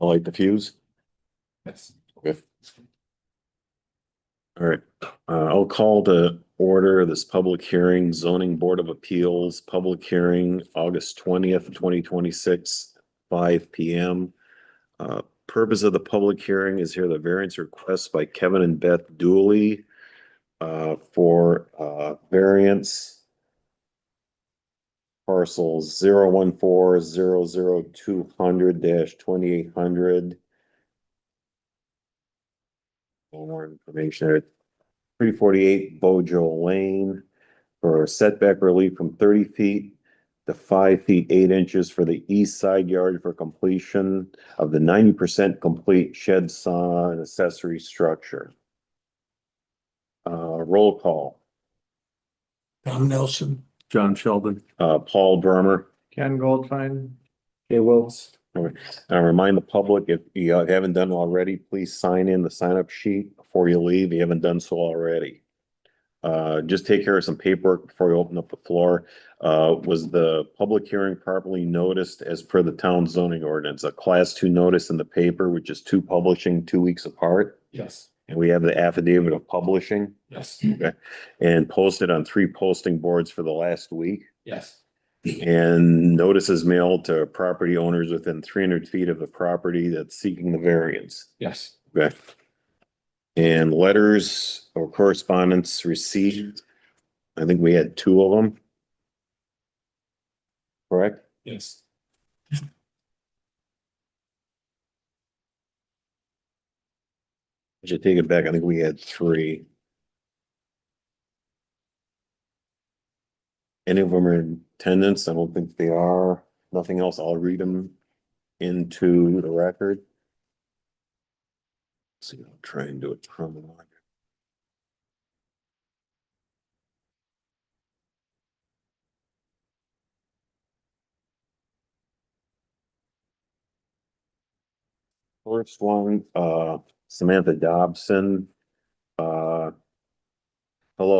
light the fuse. Yes. Okay. All right, I'll call to order this public hearing, zoning board of appeals, public hearing, August 20th, 2026, 5 p.m. Purpose of the public hearing is here the variance request by Kevin and Beth Dooley for variance parcels 014-00200-2800. More information there. 348 Bojo Lane for setback relief from 30 feet to 5 feet 8 inches for the east side yard for completion of the 90% complete shed, sauna, and accessory structure. Roll call. Tom Nelson. John Sheldon. Paul Bremer. Ken Goldfein. Jay Wiltz. I remind the public, if you haven't done already, please sign in the sign-up sheet before you leave. If you haven't done so already. Just take care of some paperwork before we open up the floor. Was the public hearing properly noticed as per the town zoning ordinance? A class 2 notice in the paper, which is 2 publishing 2 weeks apart. Yes. And we have the affidavit of publishing. Yes. Okay. And posted on 3 posting boards for the last week. Yes. And notices mailed to property owners within 300 feet of the property that's seeking the variance. Yes. Okay. And letters or correspondence received. I think we had 2 of them. Correct? Yes. I should take it back. I think we had 3. Any of them are in attendance? I don't think they are. Nothing else. I'll read them into the record. Let's see, I'll try and do it chronologically. First one, Samantha Dobson. Hello,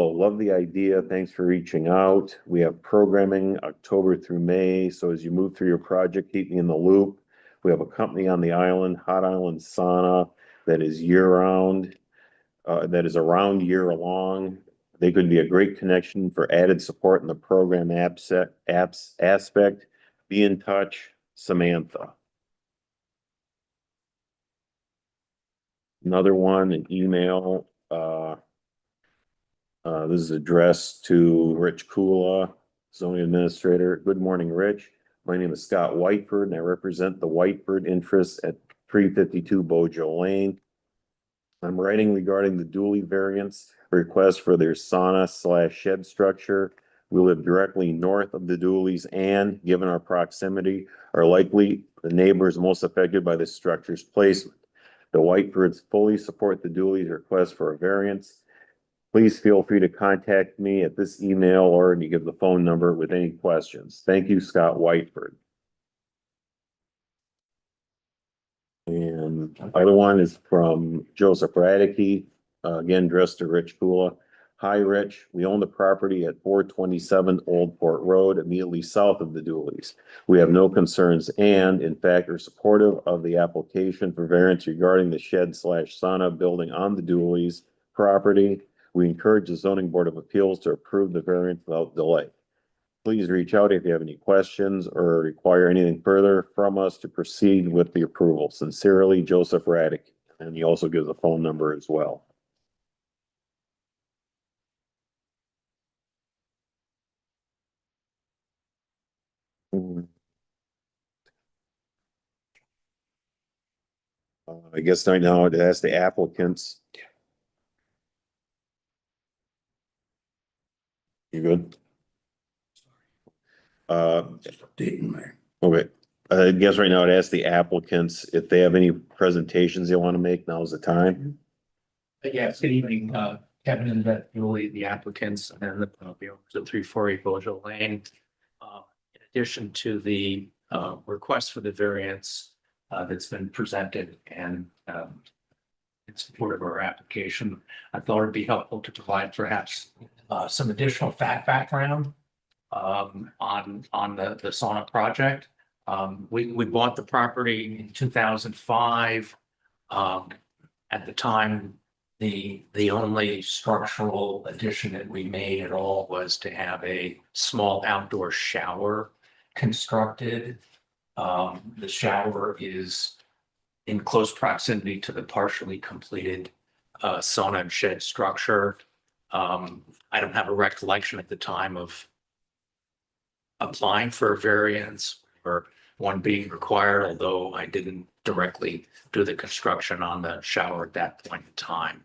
love the idea. Thanks for reaching out. We have programming October through May. So as you move through your project, keep me in the loop. We have a company on the island, Hot Island Sauna, that is year round, that is around year long. They could be a great connection for added support in the program apps aspect. Be in touch, Samantha. Another one, an email, this is addressed to Rich Kula, zoning administrator. Good morning, Rich. My name is Scott Whiteford and I represent the Whiteford interests at 352 Bojo Lane. I'm writing regarding the Dooley variance request for their sauna/shed structure. We live directly north of the Dooleys and, given our proximity, are likely the neighbors most affected by this structure's placement. The Whitefords fully support the Dooley's request for a variance. Please feel free to contact me at this email or you give the phone number with any questions. Thank you, Scott Whiteford. And the other one is from Joseph Radicke, again addressed to Rich Kula. Hi, Rich. We own the property at 427 Old Port Road, immediately south of the Dooleys. We have no concerns and, in fact, are supportive of the application for variance regarding the shed/sauna building on the Dooleys property. We encourage the zoning board of appeals to approve the variance without delay. Please reach out if you have any questions or require anything further from us to proceed with the approval. Sincerely, Joseph Raddick. And he also gives a phone number as well. I guess right now it has the applicants. You good? Okay. I guess right now it asks the applicants if they have any presentations they want to make. Now's the time. Yes, good evening, Kevin and Beth Dooley, the applicants and the property owners at 348 Bojo Lane. In addition to the request for the variance that's been presented and in support of our application, I thought it'd be helpful to provide perhaps some additional fact background on the sauna project. We bought the property in 2005. At the time, the only structural addition that we made at all was to have a small outdoor shower constructed. The shower is in close proximity to the partially completed sauna and shed structure. I don't have a recollection at the time of applying for a variance or one being required, although I didn't directly do the construction on the shower at that point in time.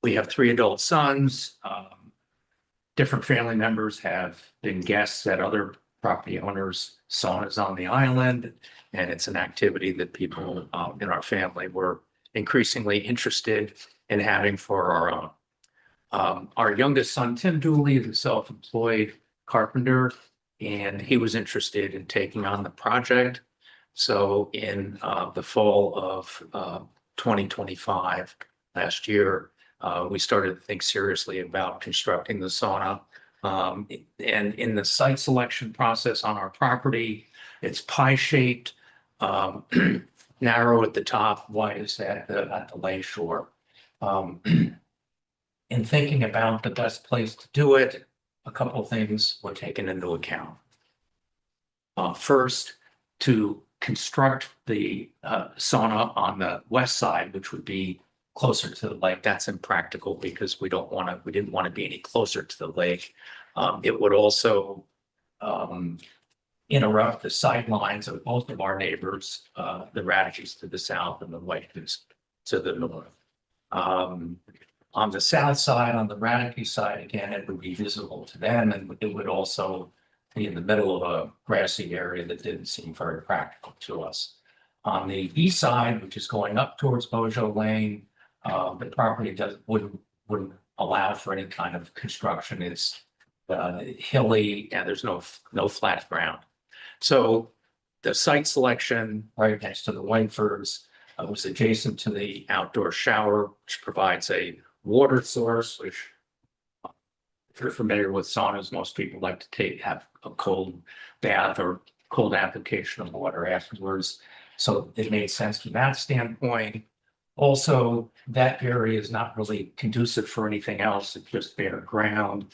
We have 3 adult sons. Different family members have been guests at other property owners' saunas on the island, and it's an activity that people in our family were increasingly interested in having for our own. Our youngest son, Tim Dooley, is a self-employed carpenter, and he was interested in taking on the project. So in the fall of 2025, last year, we started to think seriously about constructing the sauna. And in the site selection process on our property, it's pie-shaped, narrow at the top, widest at the lake shore. In thinking about the best place to do it, a couple of things were taken into account. First, to construct the sauna on the west side, which would be closer to the lake, that's impractical because we didn't want to be any closer to the lake. It would also interrupt the sightlines of both of our neighbors, the Radickies to the south and the Whites to the north. On the south side, on the Radicki side, again, it would be visible to them, and it would also be in the middle of a grassy area that didn't seem very practical to us. On the east side, which is going up towards Bojo Lane, the property wouldn't allow for any kind of construction. It's hilly and there's no flat ground. So the site selection right next to the Whitefords was adjacent to the outdoor shower, which provides a water source, which if you're familiar with saunas, most people like to have a cold bath or cold application of water afterwards. So it made sense from that standpoint. Also, that area is not really conducive for anything else. It's just bare ground.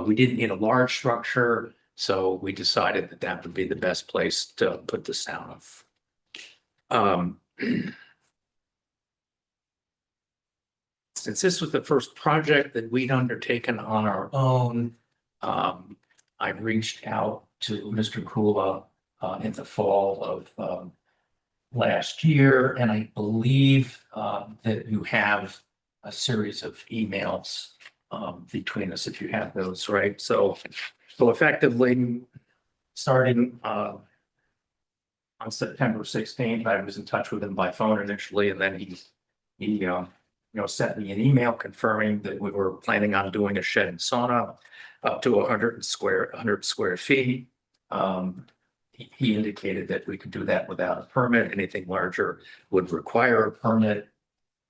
We didn't need a large structure, so we decided that that would be the best place to put the sauna. Since this was the first project that we'd undertaken on our own, I reached out to Mr. Kula in the fall of last year, and I believe that you have a series of emails between us if you have those, right? So effectively, starting on September 16th, I was in touch with him by phone initially, and then he sent me an email confirming that we were planning on doing a shed and sauna up to 100 square feet. He indicated that we could do that without a permit. Anything larger would require a permit.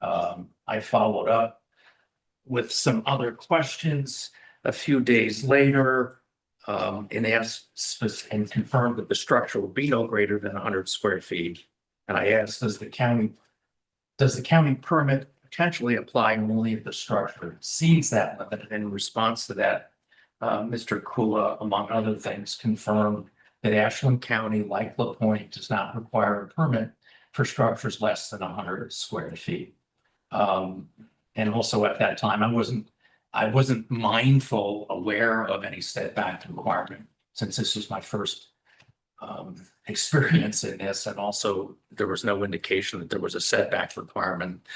I followed up with some other questions a few days later and asked and confirmed that the structure would be no greater than 100 square feet. And I asked, does the county permit potentially apply only if the structure exceeds that limit? And in response to that, Mr. Kula, among other things, confirmed that Ashland County, like LaPointe, does not require a permit for structures less than 100 square feet. And also at that time, I wasn't aware of any setback requirement, since this was my first experience in this, and also there was no indication that there was a setback requirement.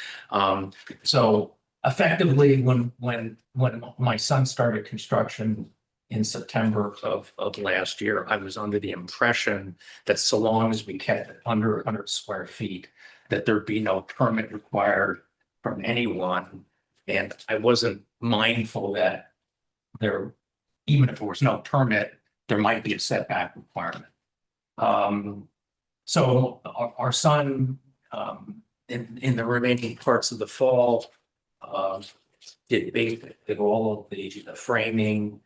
So effectively, when my son started construction in September of last year, I was under the impression that so long as we kept it under 100 square feet, that there'd be no permit required from anyone. And I wasn't mindful that even if there was no permit, there might be a setback requirement. So our son, in the remaining parts of the fall, did all of the framing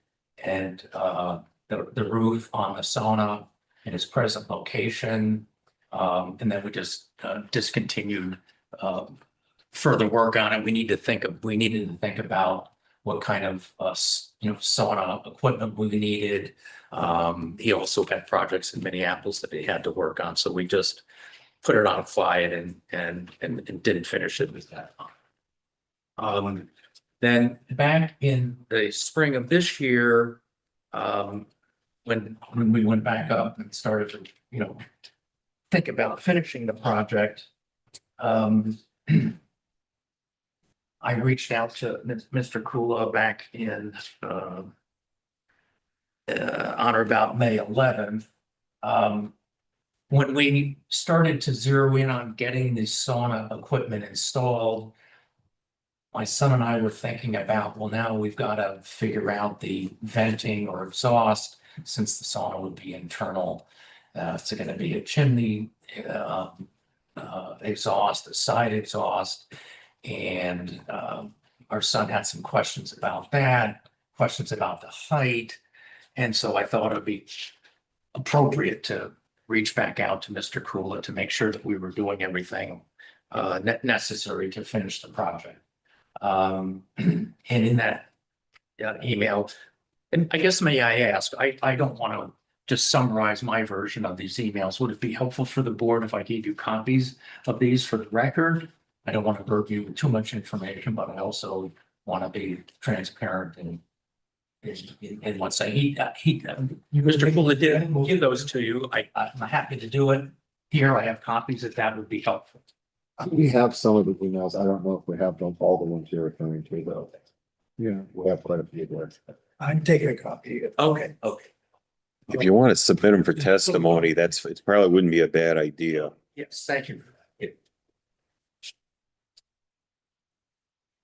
and the roof on the sauna. in its present location. And then we just discontinued further work on it. We needed to think about what kind of sauna equipment we needed. He also had projects in Minneapolis that he had to work on, so we just put it on quiet and didn't finish it with that. Then back in the spring of this year, when we went back up and started to, think about finishing the project, I reached out to Mr. Kula back in on or about May 11th. When we started to zero in on getting the sauna equipment installed, my son and I were thinking about, well, now we've got to figure out the venting or exhaust, since the sauna would be internal. It's going to be a chimney exhaust, a side exhaust. And our son had some questions about that, questions about the height. And so I thought it'd be appropriate to reach back out to Mr. Kula to make sure that we were doing everything necessary to finish the project. And in that email, and I guess may I ask, I don't want to just summarize my version of these emails. Would it be helpful for the board if I gave you copies of these for the record? I don't want to burden you with too much information, but I also want to be transparent and let's say Mr. Kula did give those to you. I'm happy to do it. Here I have copies if that would be helpful. We have some of the emails. I don't know if we have them, all the ones you're referring to though. Yeah, we have quite a few there. I'm taking a copy. Okay. If you want to submit them for testimony, it probably wouldn't be a bad idea. Yes, thank you.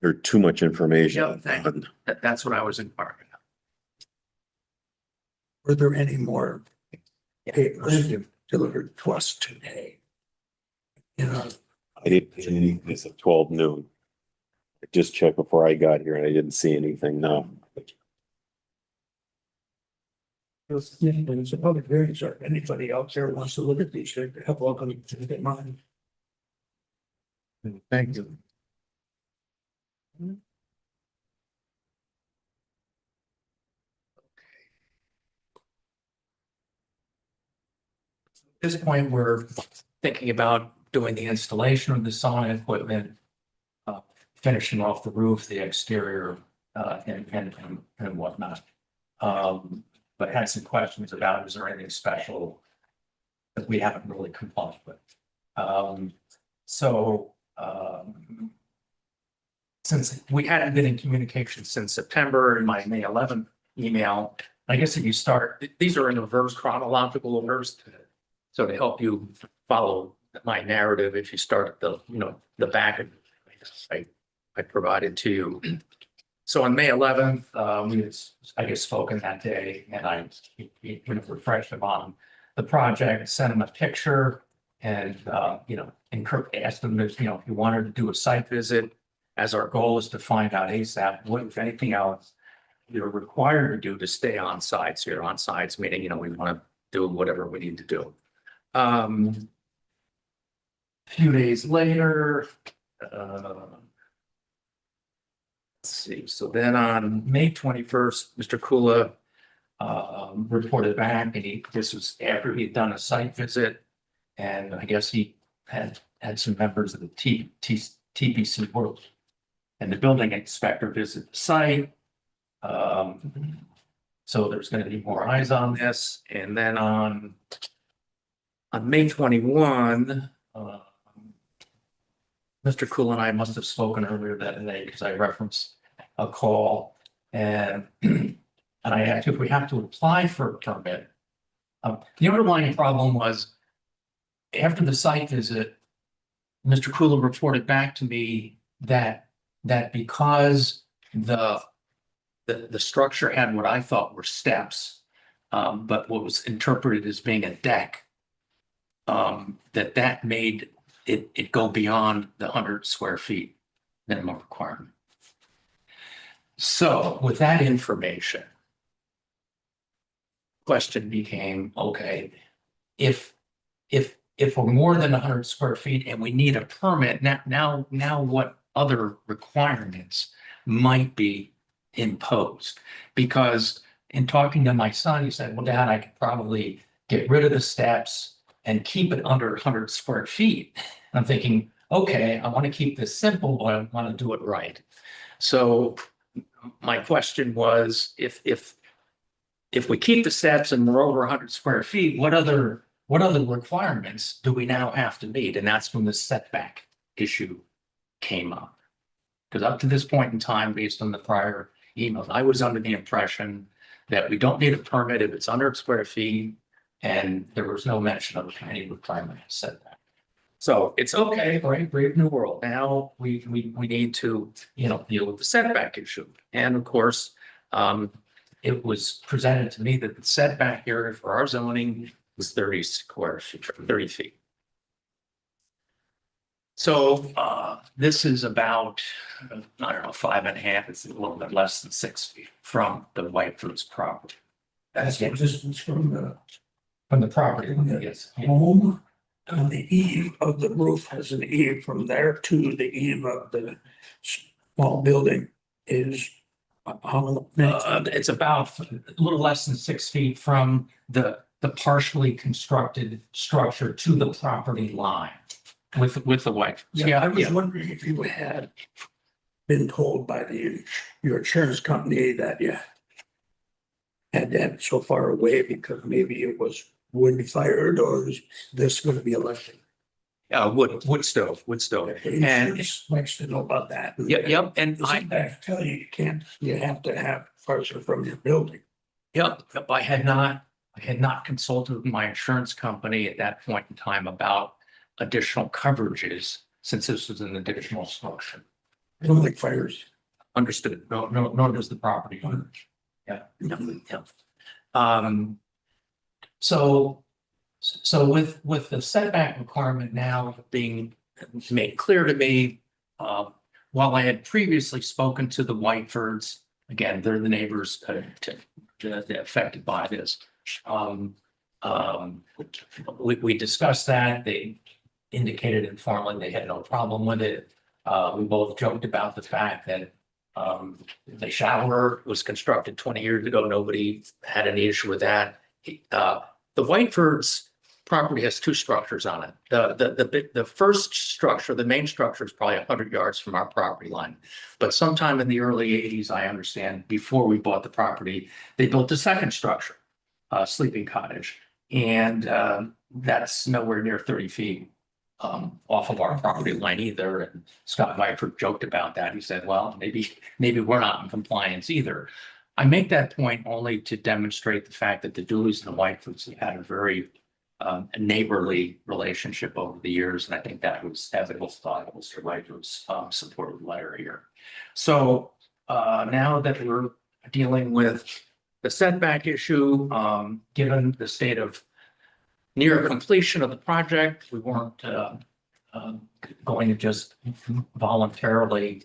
There's too much information. Yeah, thank you. That's what I was inquiring about. Were there any more papers delivered to us today? I didn't see anything. It's at 12 noon. I just checked before I got here and I didn't see anything. No. It's a public hearing, so if anybody else there wants to look at these, they're welcome to get mine. Thank you. At this point, we're thinking about doing the installation of the sauna equipment, finishing off the roof, the exterior, and whatnot. But had some questions about, is there anything special that we haven't really complied with? Since we hadn't been in communication since September, in my May 11th email, I guess if you start, these are in reverse chronological orders so to help you follow my narrative. If you start at the back of I provided to you. So on May 11th, we had, I guess, spoken that day, and I refreshed him on the project, sent him a picture, and asked him if he wanted to do a site visit, as our goal is to find out ASAP what, if anything else, you're required to do to stay on sites. So you're on sites, meaning we want to do whatever we need to do. A few days later, let's see. So then on May 21st, Mr. Kula reported back, and this was after he'd done a site visit, and I guess he had some members of the TPC work and the building inspector visit the site. So there's going to be more eyes on this, and then on May 21. Mr. Kula and I must have spoken earlier that day because I referenced a call, and I asked if we have to apply for a permit. The underlying problem was after the site visit, Mr. Kula reported back to me that because the structure had what I thought were steps, but what was interpreted as being a deck, that made it go beyond the 100 square feet minimum requirement. So with that information, question became, okay, if, if we're more than 100 square feet and we need a permit, now what other requirements might be imposed? Because in talking to my son, he said, well, Dad, I could probably get rid of the steps and keep it under 100 square feet. And I'm thinking, okay, I want to keep this simple, but I want to do it right. So my question was, if we keep the steps and we're over 100 square feet, what other requirements do we now have to meet? And that's when the setback issue came up. Because up to this point in time, based on the prior emails, I was under the impression that we don't need a permit if it's under square feet, and there was no mention of any requirement to set that. So it's okay, right? Brave new world. Now we need to, deal with the setback issue. And of course, it was presented to me that the setback area for our zoning was 30 square feet, 30 feet. So this is about, I don't know, 5.5. It's a little bit less than 6 feet from the Whiteford's property. That's the distance from From the property, yes. the home. And the eave of the roof has an eave from there to the eave of the small building is how many? It's about a little less than 6 feet from the partially constructed structure to the property line with the White. Yeah, I was wondering if you had been told by your insurance company that you had to have it so far away because maybe it was wood fired, or is this going to be electric? Wood stove. Insurance likes to know about that. Yep, and I tell you, you have to have farther from your building. Yep, I had not consulted with my insurance company at that point in time about additional coverages, since this was an additional structure. I don't like fires. Understood. No, nor does the property owner. Yeah. So with the setback requirement now being made clear to me, while I had previously spoken to the Whitefords, again, they're the neighbors affected by this. We discussed that. They indicated informally they had no problem with it. We both joked about the fact that the shower was constructed 20 years ago. Nobody had any issue with that. The Whitefords property has two structures on it. The first structure, the main structure, is probably 100 yards from our property line. But sometime in the early 80s, I understand, before we bought the property, they built a second structure, a sleeping cottage. And that's nowhere near 30 feet off of our property line either. And Scott Whiteford joked about that. He said, well, maybe we're not in compliance either. I make that point only to demonstrate the fact that the Dooleys and the Whitefords have had a very neighborly relationship over the years. And I think that was evidence by Mr. Whiteford's supportive letter here. So now that we're dealing with the setback issue, given the state of near completion of the project, we weren't going to just voluntarily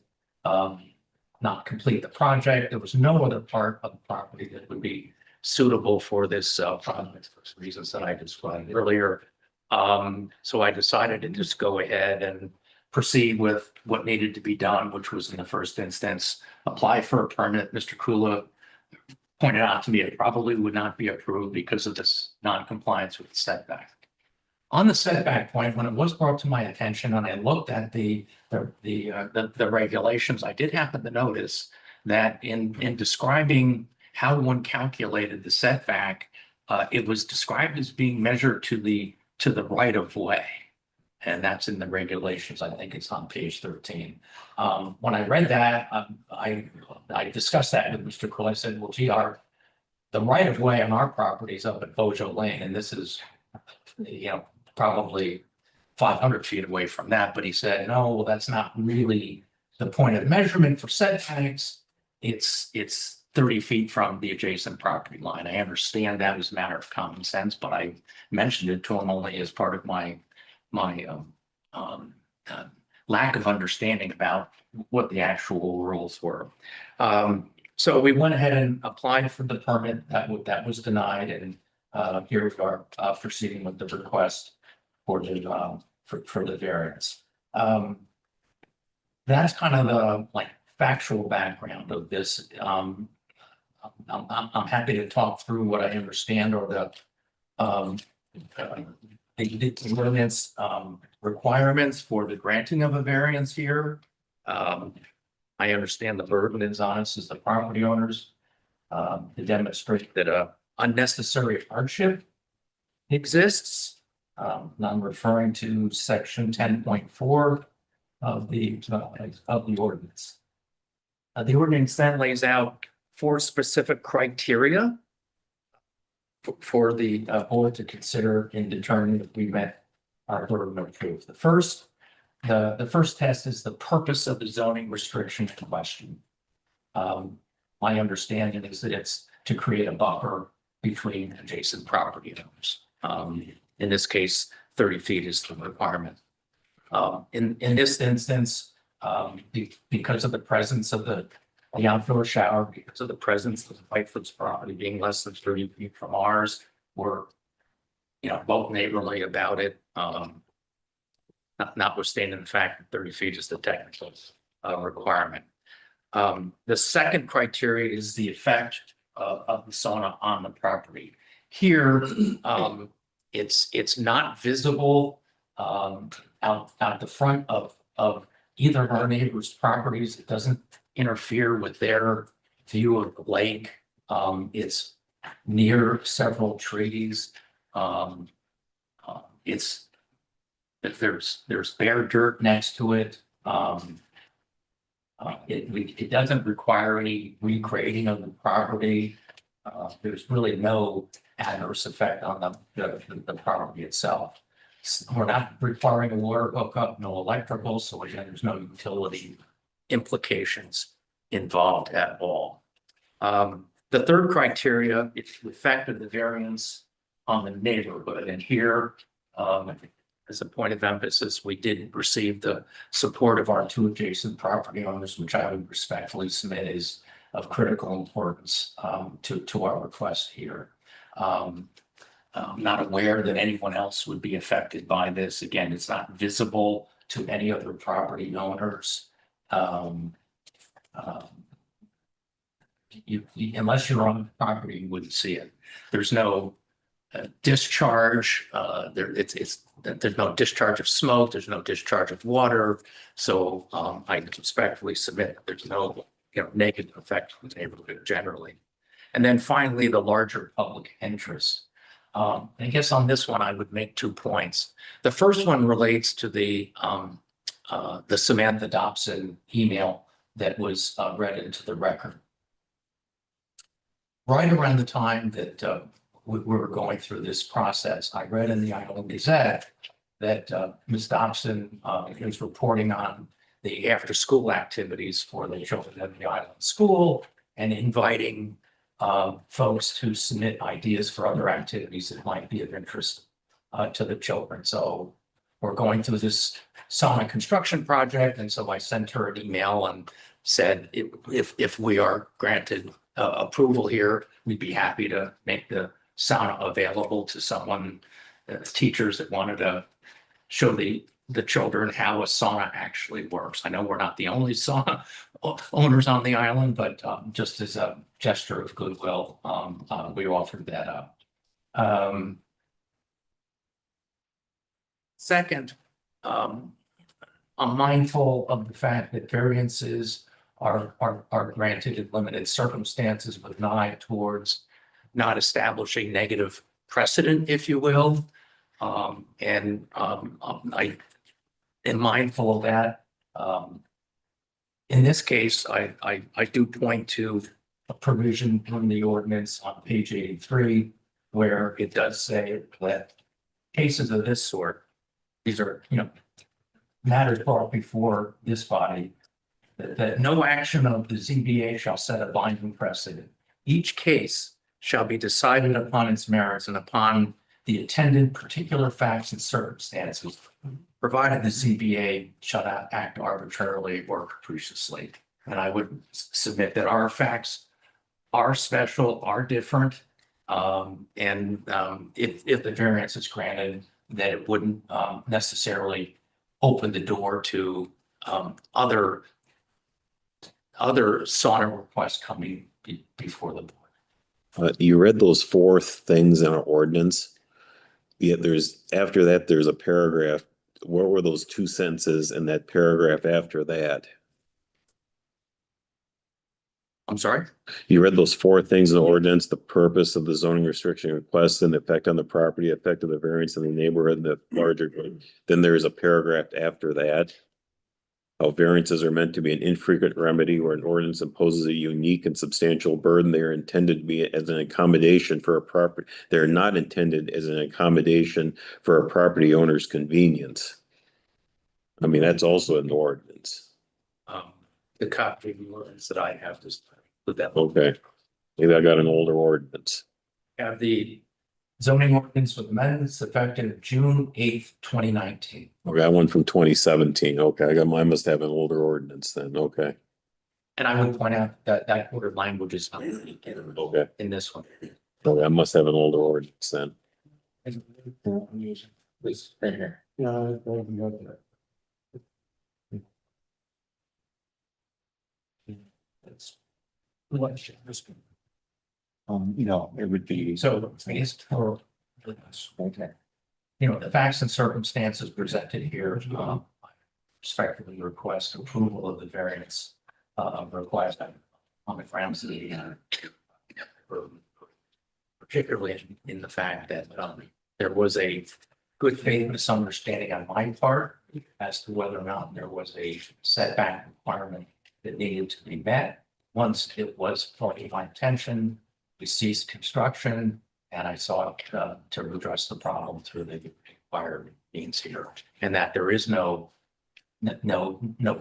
not complete the project. There was no other part of the property that would be suitable for this project for reasons that I described earlier. So I decided to just go ahead and proceed with what needed to be done, which was in the first instance, apply for a permit. Mr. Kula pointed out to me it probably would not be approved because of this non-compliance with the setback. On the setback point, when it was brought to my attention and I looked at the regulations, I did happen to notice that in describing how one calculated the setback, it was described as being measured to the right of way. And that's in the regulations. I think it's on page 13. When I read that, I discussed that with Mr. Kroll. I said, well, gee, the right of way on our property is up at Bojo Lane, and this is, probably 500 feet away from that. But he said, no, well, that's not really the point of measurement for setbacks. It's 30 feet from the adjacent property line. I understand that as a matter of common sense, but I mentioned it to him only as part of my lack of understanding about what the actual rules were. So we went ahead and applied for the permit that was denied, and here we are, proceeding with the request for the, for the variance. That's kind of the like factual background of this. I'm happy to talk through what I understand or the ordinance requirements for the granting of a variance here. I understand the burden is on us as the property owners to demonstrate that a unnecessary hardship exists. I'm referring to section 10.4 of the ordinance. The ordinance then lays out 4 specific criteria for the board to consider in determining if we met our burden of proof. The first test is the purpose of the zoning restriction in question. My understanding is that it's to create a buffer between adjacent property owners. In this case, 30 feet is the requirement. In this instance, because of the presence of the outdoor shower, because of the presence of Whitefoot's property being less than 30 feet from ours, we're, both neighborly about it. Notwithstanding the fact that 30 feet is the technical requirement. The second criteria is the effect of the sauna on the property. Here, it's not visible out the front of either of our neighbors' properties. It doesn't interfere with their view of the lake. It's near several trees. There's bare dirt next to it. It doesn't require any regrading of the property. There's really no adverse effect on the property itself. We're not requiring a water hookup, no electrical, so again, there's no utility implications involved at all. The third criteria is the effect of the variance on the neighborhood. And here, as a point of emphasis, we did receive the support of our 2 adjacent property owners, which I would respectfully submit is of critical importance to our request here. I'm not aware that anyone else would be affected by this. Again, it's not visible to any other property owners. Unless you're on the property, you wouldn't see it. There's no discharge. There's no discharge of smoke. There's no discharge of water. So I respectfully submit that there's no negative effect on the neighborhood generally. And then finally, the larger public interest. I guess on this one, I would make 2 points. The first one relates to the Samantha Dobson email that was read into the record. Right around the time that we were going through this process, I read in the Iowa Gazette that Ms. Dobson is reporting on the after-school activities for the children at the Island School and inviting folks to submit ideas for other activities that might be of interest to the children. So we're going through this sauna construction project. And so I sent her an email and said, if we are granted approval here, we'd be happy to make the sauna available to someone, teachers that wanted to show the children how a sauna actually works. I know we're not the only sauna owners on the island, but just as a gesture of goodwill, we offered that up. Second, I'm mindful of the fact that variances are granted in limited circumstances with an eye towards not establishing negative precedent, if you will. I am mindful of that. In this case, I do point to a provision in the ordinance on page 83, where it does say that cases of this sort, these are, matters brought before this body, that no action of the ZBA shall set a binding precedent. Each case shall be decided upon its merits and upon the attendant particular facts and circumstances, provided the ZBA shall not act arbitrarily or capriciously. And I would submit that our facts are special, are different. If the variance is granted, that it wouldn't necessarily open the door to other sauna requests coming before the board. You read those four things in our ordinance. Yet after that, there's a paragraph. What were those two sentences in that paragraph after that? I'm sorry? You read those four things in the ordinance, the purpose of the zoning restriction request and the effect on the property, effect of the variance in the neighborhood, and the larger. Then there is a paragraph after that. How variances are meant to be an infrequent remedy where an ordinance imposes a unique and substantial burden. They are intended to be as an accommodation for a property. They're not intended as an accommodation for a property owner's convenience. I mean, that's also in the ordinance. The copy of the ordinance that I have to put that. Okay. Maybe I got an older ordinance. Have the zoning ordinance with amendments effective June 8th, 2019. Okay, I went from 2017. Okay, I must have an older ordinance then. Okay. And I would point out that that word language is not Okay. in this one. Okay, I must have an older ordinance then. Please, right here. It's It would be. so based for Okay. the facts and circumstances presented here, respectfully request approval of the variance request on the grounds of the particularly in the fact that there was a good faith misunderstanding on my part as to whether or not there was a setback requirement that needed to be met. Once it was brought to my attention, we ceased construction, and I sought to redress the problem through the required means here, and that there is no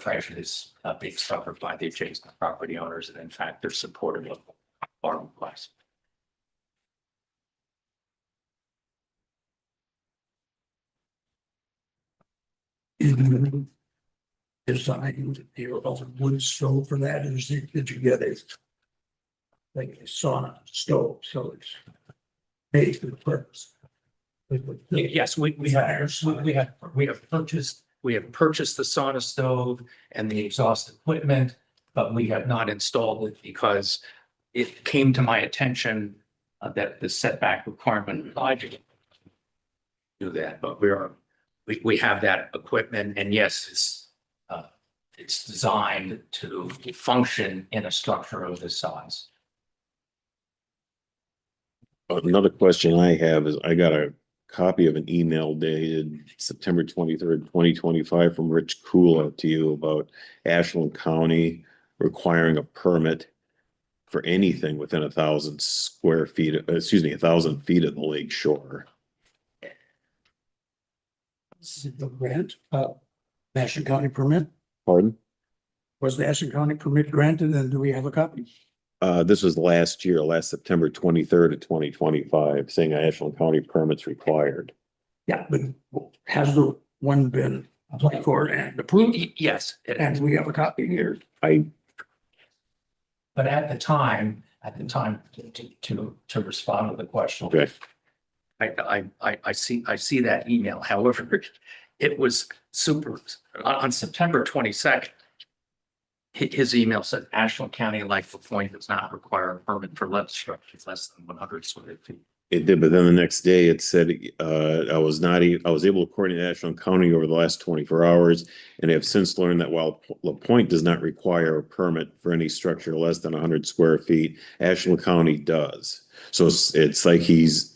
prejudice being suffered by the adjacent property owners, and in fact, they're supportive of our request. Designed your own wood stove for that, or did you get a like a sauna stove, so it's made for the purpose? Yes, we have purchased the sauna stove and the exhaust equipment, but we have not installed it because it came to my attention that the setback requirement applied to do that, but we have that equipment, and yes, it's designed to function in a structure of this size. Another question I have is I got a copy of an email dated September 23rd, 2025 from Rich Kula to you about Ashland County requiring a permit for anything within 1,000 square feet, 1,000 feet of the lake shore. This is the grant, Ashland County permit, Pardon? was the Ashland County permit granted, and do we have a copy? This was last September 23rd of 2025, saying Ashland County permits required. Yeah, but has the one been applied for and approved? Yes, And we have a copy here. but at the time, to respond to the question. Okay, I see that email. However, it was on September 22nd. His email said Ashland County Lightfoot Point does not require a permit for lead structures less than 100 square feet. it did, but then the next day it said, I was able to coordinate Ashland County over the last 24 hours and have since learned that while LaPointe does not require a permit for any structure less than 100 square feet, Ashland County does. So it's like he's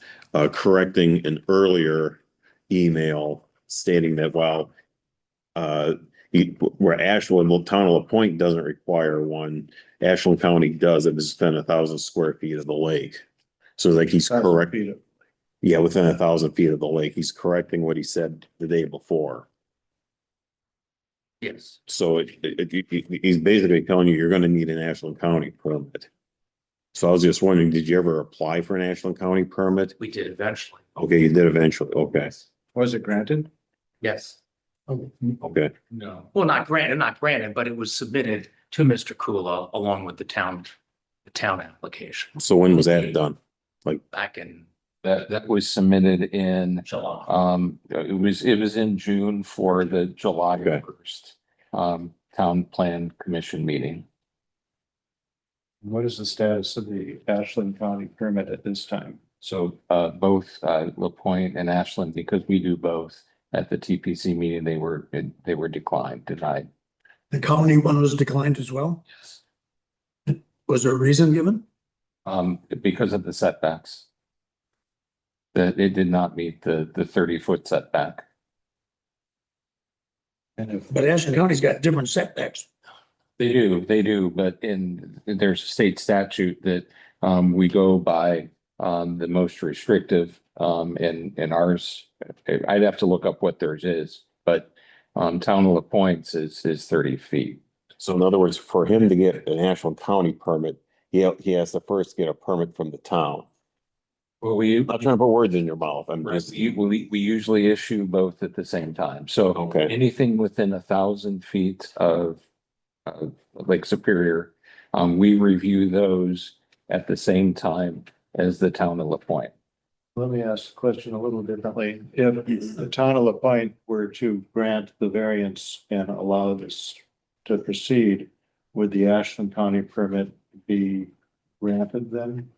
correcting an earlier email stating that while where Ashland, town of LaPointe doesn't require one, Ashland County does, it is within 1,000 square feet of the lake. So like he's correct. Yeah, within 1,000 feet of the lake. He's correcting what he said the day before. Yes, So he's basically telling you, you're gonna need an Ashland County permit. So I was just wondering, did you ever apply for an Ashland County permit? we did eventually. Okay, you did eventually. Okay, Was it granted? Yes. okay. No. Well, not granted, but it was submitted to Mr. Kula along with the town application. So when was that done? back in That was submitted in, July. it was in June for the July Okay. 1st Town Plan Commission meeting. What is the status of the Ashland County permit at this time? So both LaPointe and Ashland, because we do both at the TPC meeting, they were declined, denied. The county one was declined as well? Was there a reason given? Because of the setbacks. That it did not meet the 30-foot setback. And if, But Ashland County's got different setbacks. They do, but there's a state statute that we go by the most restrictive and ours, I'd have to look up what theirs is, but Town of LaPointe is 30 feet. So in other words, for him to get an Ashland County permit, he has to first get a permit from the town. Well, we I'm not trying to put words in your mouth. I'm Right, just, we usually issue both at the same time, so. Okay. Anything within 1,000 feet of Lake Superior, we review those at the same time as the Town of LaPointe. let me ask the question a little differently. If the town of LaPointe were to grant the variance and allow this to proceed, would the Ashland County permit be granted then?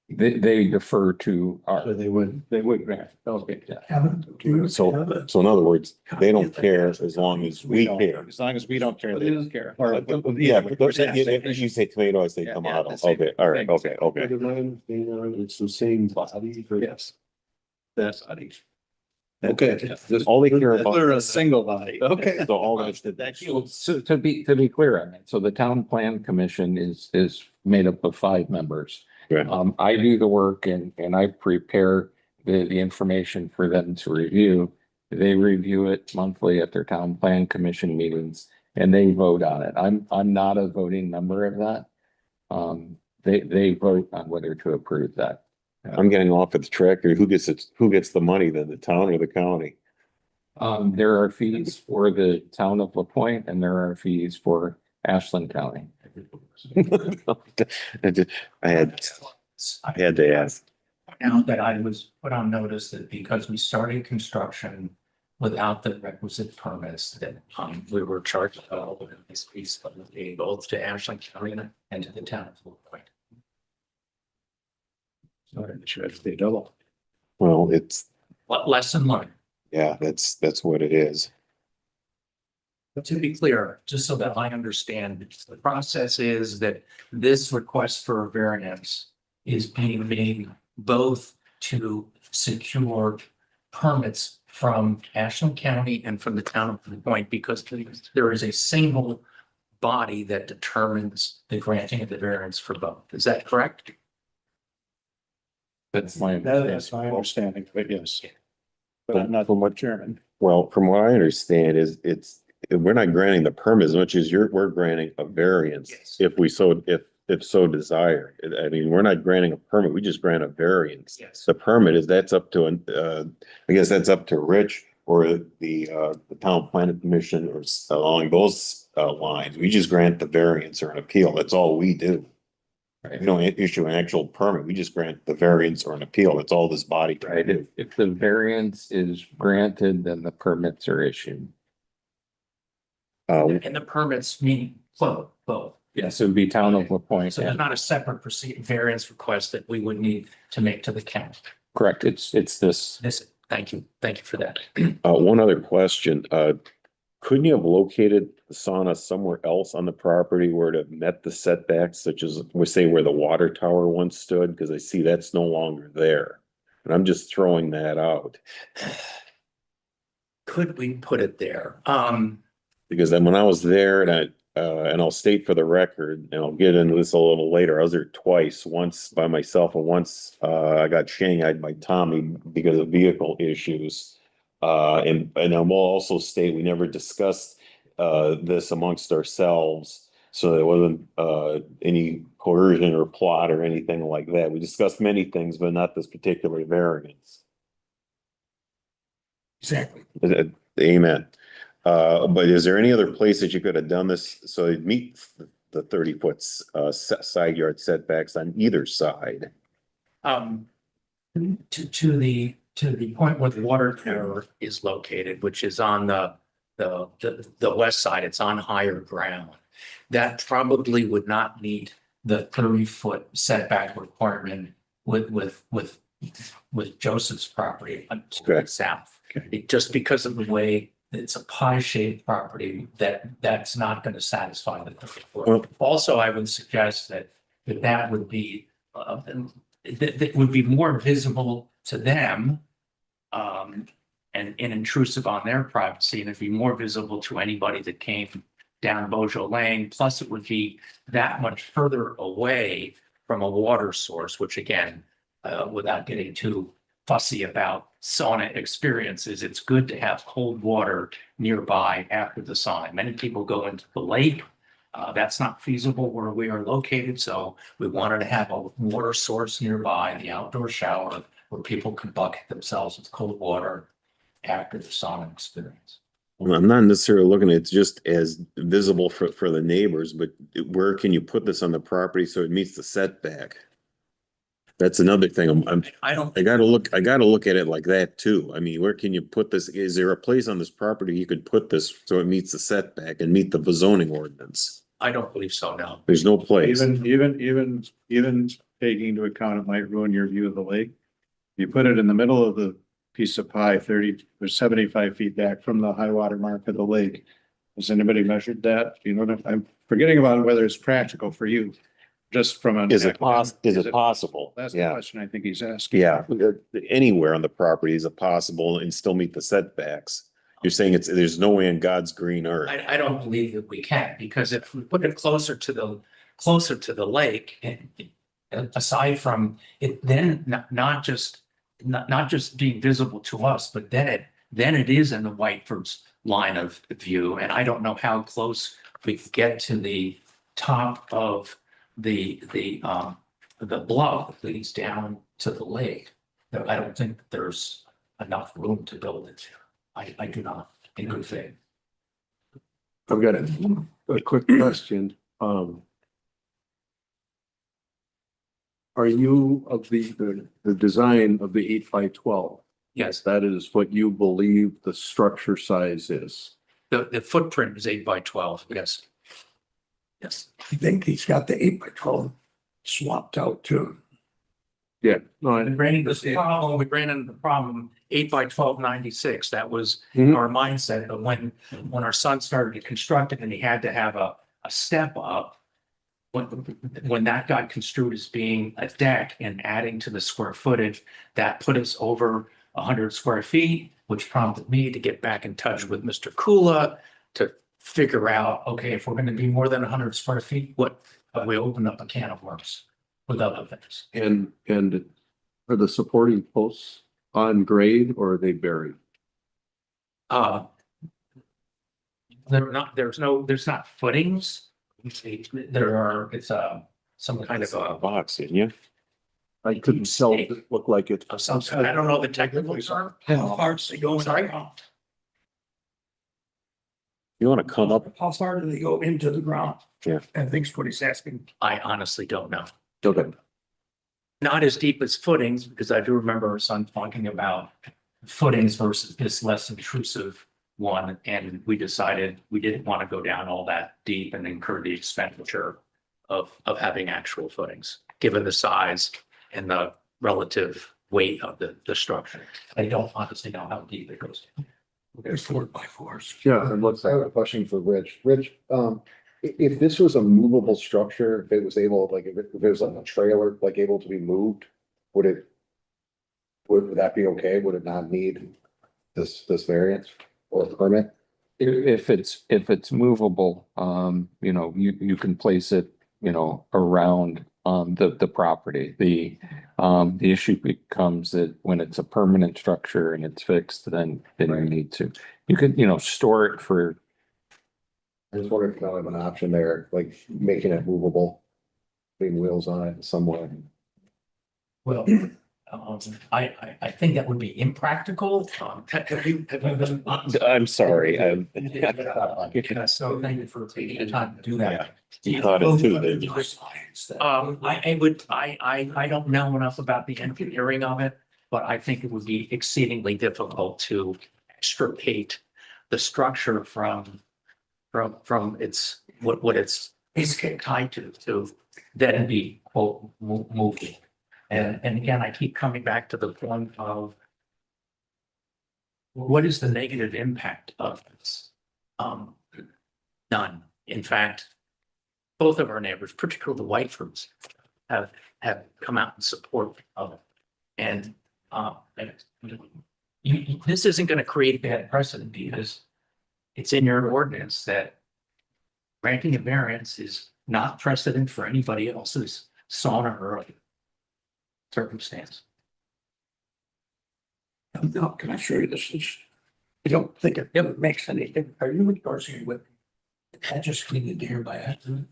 They defer to So our, they would grant, okay. Kevin, do you So- have a- so in other words, they don't care as long as we don't. care. As long as we don't care, they don't care. Or- Yeah, but you say tomato, I say Yeah, tomato. the same Okay, all right, thing. okay, okay. It's the same body. Yes. That's body. Okay. All they care about- We're a single body. Okay. So all that, Thank so to be clear on it, so the Town Plan Commission is made up of 5 members. Okay. I do the work and I prepare the information for them to review. They review it monthly at their Town Plan Commission meetings and they vote on it. I'm not a voting member of that. They vote on whether to approve that. I'm getting off at the track here. Who gets the money then, the town or the county? There are fees for the Town of LaPointe and there are fees for Ashland County. I had to ask. Now that I was put on notice that because we started construction without the requisite permits, that we were charged all of this piece of the both to Ashland County and to the town of LaPointe. They double. Well, it's, Lesson learned. yeah, that's what it is. To be clear, just so that I understand, the process is that this request for a variance is being made both to secure permits from Ashland County and from the town of LaPointe, because there is a single body that determines the granting of the variance for both. Is that correct? That's my That's my understanding, but yes. But I'm not From what- chairman. Well, from what I understand is we're not granting the permit as much as we're granting a variance. Yes. If so desired. I mean, we're not granting a permit, we just grant a variance. Yes. The permit that's up to, I guess that's up to Rich or the town planning commission or along those lines. We just grant the variance or an appeal. That's all we do. We don't issue an actual permit. We just grant the variance or an appeal. That's all this body can Right, do. if the variance is granted, then the permits are issued. And the permits mean both. Yes, it would be Town of LaPointe. So there's not a separate variance request that we would need to make to the county. Correct, it's this, Thank you for that. One other question, couldn't you have located the sauna somewhere else on the property where it had met the setbacks, such as, we say, where the water tower once stood? Because I see that's no longer there. And I'm just throwing that out. Could we put it there? Because then when I was there and I'll state for the record, and I'll get into this a little later, I was there twice, once by myself and once I got shanghaied by Tommy because of vehicle issues. And I will also state, we never discussed this amongst ourselves. So there wasn't any coercion or plot or anything like that. We discussed many things, but not this particular variance. Exactly. Amen. But is there any other place that you could have done this so it'd meet the 30-foot side yard setbacks on either side? To the point where the water tower is located, which is on the west side, it's on higher ground. That probably would not meet the 30-foot setback requirement with Joseph's property on Okay. the south. Just because of the way it's a pie-shaped property, that's not going to satisfy the 30-foot. Well- Also, I would suggest that would be that would be more visible to them. And intrusive on their privacy, and it'd be more visible to anybody that came down Bojo Lane. Plus, it would be that much further away from a water source, which again, without getting too fussy about sauna experiences, it's good to have cold water nearby after the sauna. Many people go into the lake. That's not feasible where we are located, so we wanted to have a water source nearby, the outdoor shower, where people can bucket themselves with cold water after the sauna experience. Well, I'm not necessarily looking at it just as visible for the neighbors, but where can you put this on the property so it meets the setback? That's another thing. I gotta look at it like that too. I mean, where can you put this? Is there a place on this property you could put this so it meets the setback and meet the zoning ordinance? I don't believe so, no. There's no place. Even taking into account it might ruin your view of the lake. You put it in the middle of the piece of pie, 30 or 75 feet back from the high water mark of the lake. Has anybody measured that? You know, I'm forgetting about whether it's practical for you, just from an. Is it possible? That's the Yeah, question I think he's asking. yeah. Anywhere on the property is it possible and still meet the setbacks? You're saying there's no way in God's green earth. I don't believe that we can, because if we put it closer to the lake, and aside from it, then not just being visible to us, but then it is in the Whiteford's line of view. And I don't know how close we could get to the top of the bluff that leads down to the lake. I don't think there's enough room to build it. I do not, in good faith. I've got a quick question. Are you of the design of the 8x12? Yes, That is what you believe the structure size is? the footprint is 8x12, yes. Yes, I think he's got the 8x12 swapped out too. Yeah. No, we ran into the problem 8x12 96. That was Mhm. our mindset. But when our son started to construct it and he had to have a step up, when that got construed as being a deck and adding to the square footage, that put us over 100 square feet, which prompted me to get back in touch with Mr. Kula to figure out, okay, if we're going to be more than 100 square feet, we opened up a can of worms with other things. and are the supporting posts on grade or are they buried? There's not footings. It's some kind of a Box, didn't you? I couldn't tell if it looked like it. of some sort. I don't know the technical term. How far does they go in the Sorry? ground? You wanna come up? How far do they go into the ground? Yeah. I think is what he's asking. I honestly don't know. Okay. Not as deep as footings, because I do remember our son talking about footings versus this less intrusive one. And we decided we didn't want to go down all that deep and incur the expenditure of having actual footings, given the size and the relative weight of the structure. I don't honestly know how deep it goes. There's 4x4s. Yeah, and I have a question for Rich. Rich, if this was a movable structure, if it was able, like, if it was like a trailer, like able to be moved, would that be okay? Would it not need this variance or permit? If it's movable, you know, you can place it, you know, around the property. The issue becomes that when it's a permanent structure and it's fixed, then you need to. You could, you know, store it for. I just wondered if you have an option there, like making it movable, putting wheels on it in some way. Well, I think that would be impractical. Have you been? I'm sorry, Yeah, so thank you for taking the time to do that. you thought it too, didn't you? I don't know enough about the engineering of it, but I think it would be exceedingly difficult to extricate the structure from its, what it's basically tied to then be quote, moving. And again, I keep coming back to the point of what is the negative impact of this? None. In fact, both of our neighbors, particularly the Whitefords, have come out in support of it. And this isn't going to create a bad precedent because it's in your ordinance that granting a variance is not precedent for anybody else's sauna or other circumstance. No, can I show you this? I don't think it makes any, are you endorsing with? I just cleaned it here by accident.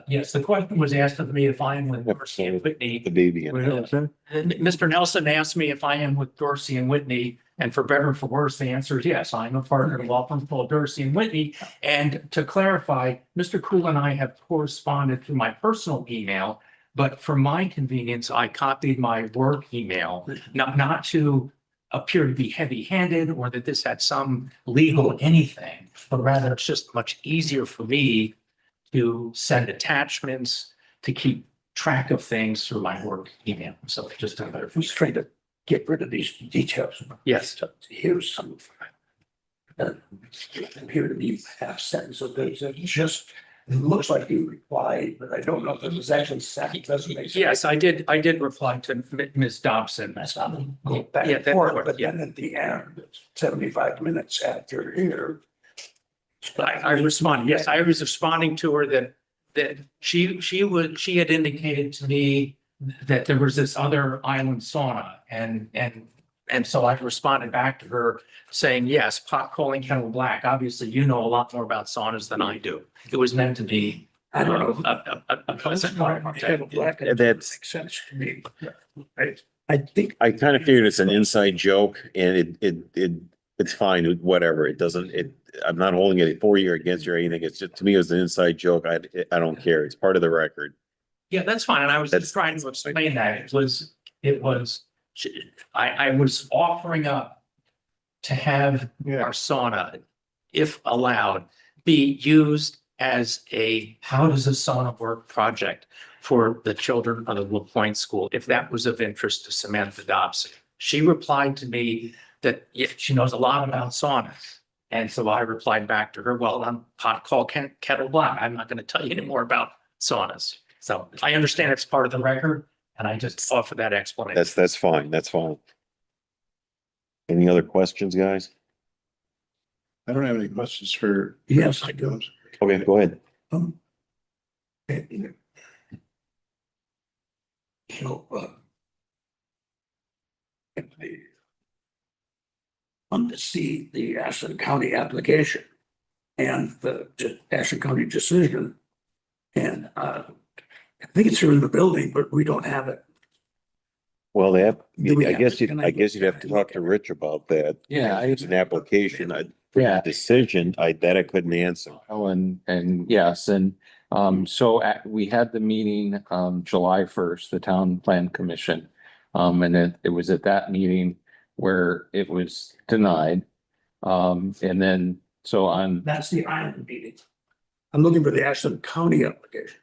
Yes, the question was asked of me if I am with Dorsey and Whitney. The baby. in it. And Mr. Nelson asked me if I am with Dorsey and Whitney, and for better or for worse, the answer is yes. I'm a partner of law firm called Dorsey and Whitney. And to clarify, Mr. Cool and I have corresponded through my personal email, but for my convenience, I copied my work email, not to appear to be heavy-handed or that this had some legal anything, but rather it's just much easier for me to send attachments, to keep track of things through my work email. So just to clarify. Who's trying to get rid of these details? Yes. Here's some. Appear to be half sentence of things that just, it looks like you replied, but I don't know if it was actually sent. It doesn't make sense. Yes, I did reply to Ms. Dobson. That's not go back Yeah, and that's forth, correct, but yeah. then at the end, 75 minutes after here. I responded, yes, I was responding to her that she had indicated to me that there was this other island sauna and so I responded back to her saying, yes, pot calling kettle black. Obviously, you know a lot more about saunas than I do. It was meant to be. I don't know. A pleasant Black, That's- makes sense to me. I think I kind of figured it's an inside joke and it's fine, whatever. It doesn't, I'm not holding it for you or against you or anything. It's just, to me, it was an inside joke. I don't care. It's part of the record. Yeah, that's fine. And I was just trying to explain that. It was, I was offering up to have our sauna, if allowed, be used as a how does a sauna work project for the children of the LaPointe School, if that was of interest to Samantha Dobson. She replied to me that she knows a lot about saunas. And so I replied back to her, well, I'm pot call kettle black. I'm not going to tell you any more about saunas. So I understand it's part of the record and I just offer that explanation. That's fine. That's fine. Any other questions, guys? I don't have any questions for. Yes, I do. Okay, go ahead. So, to see the Ashland County application and the Ashland County decision. And, I think it's here in the building, but we don't have it. Well, they have, Do we I have guess to- can I I guess you'd have to look talk to Rich about that. Yeah, It's an application, Yeah. decision, that I couldn't answer. Oh, and yes, and so we had the meeting July 1st, the Town Plan Commission. And it was at that meeting where it was denied. And then so on, That's the island meeting. I'm looking for the Ashland County application.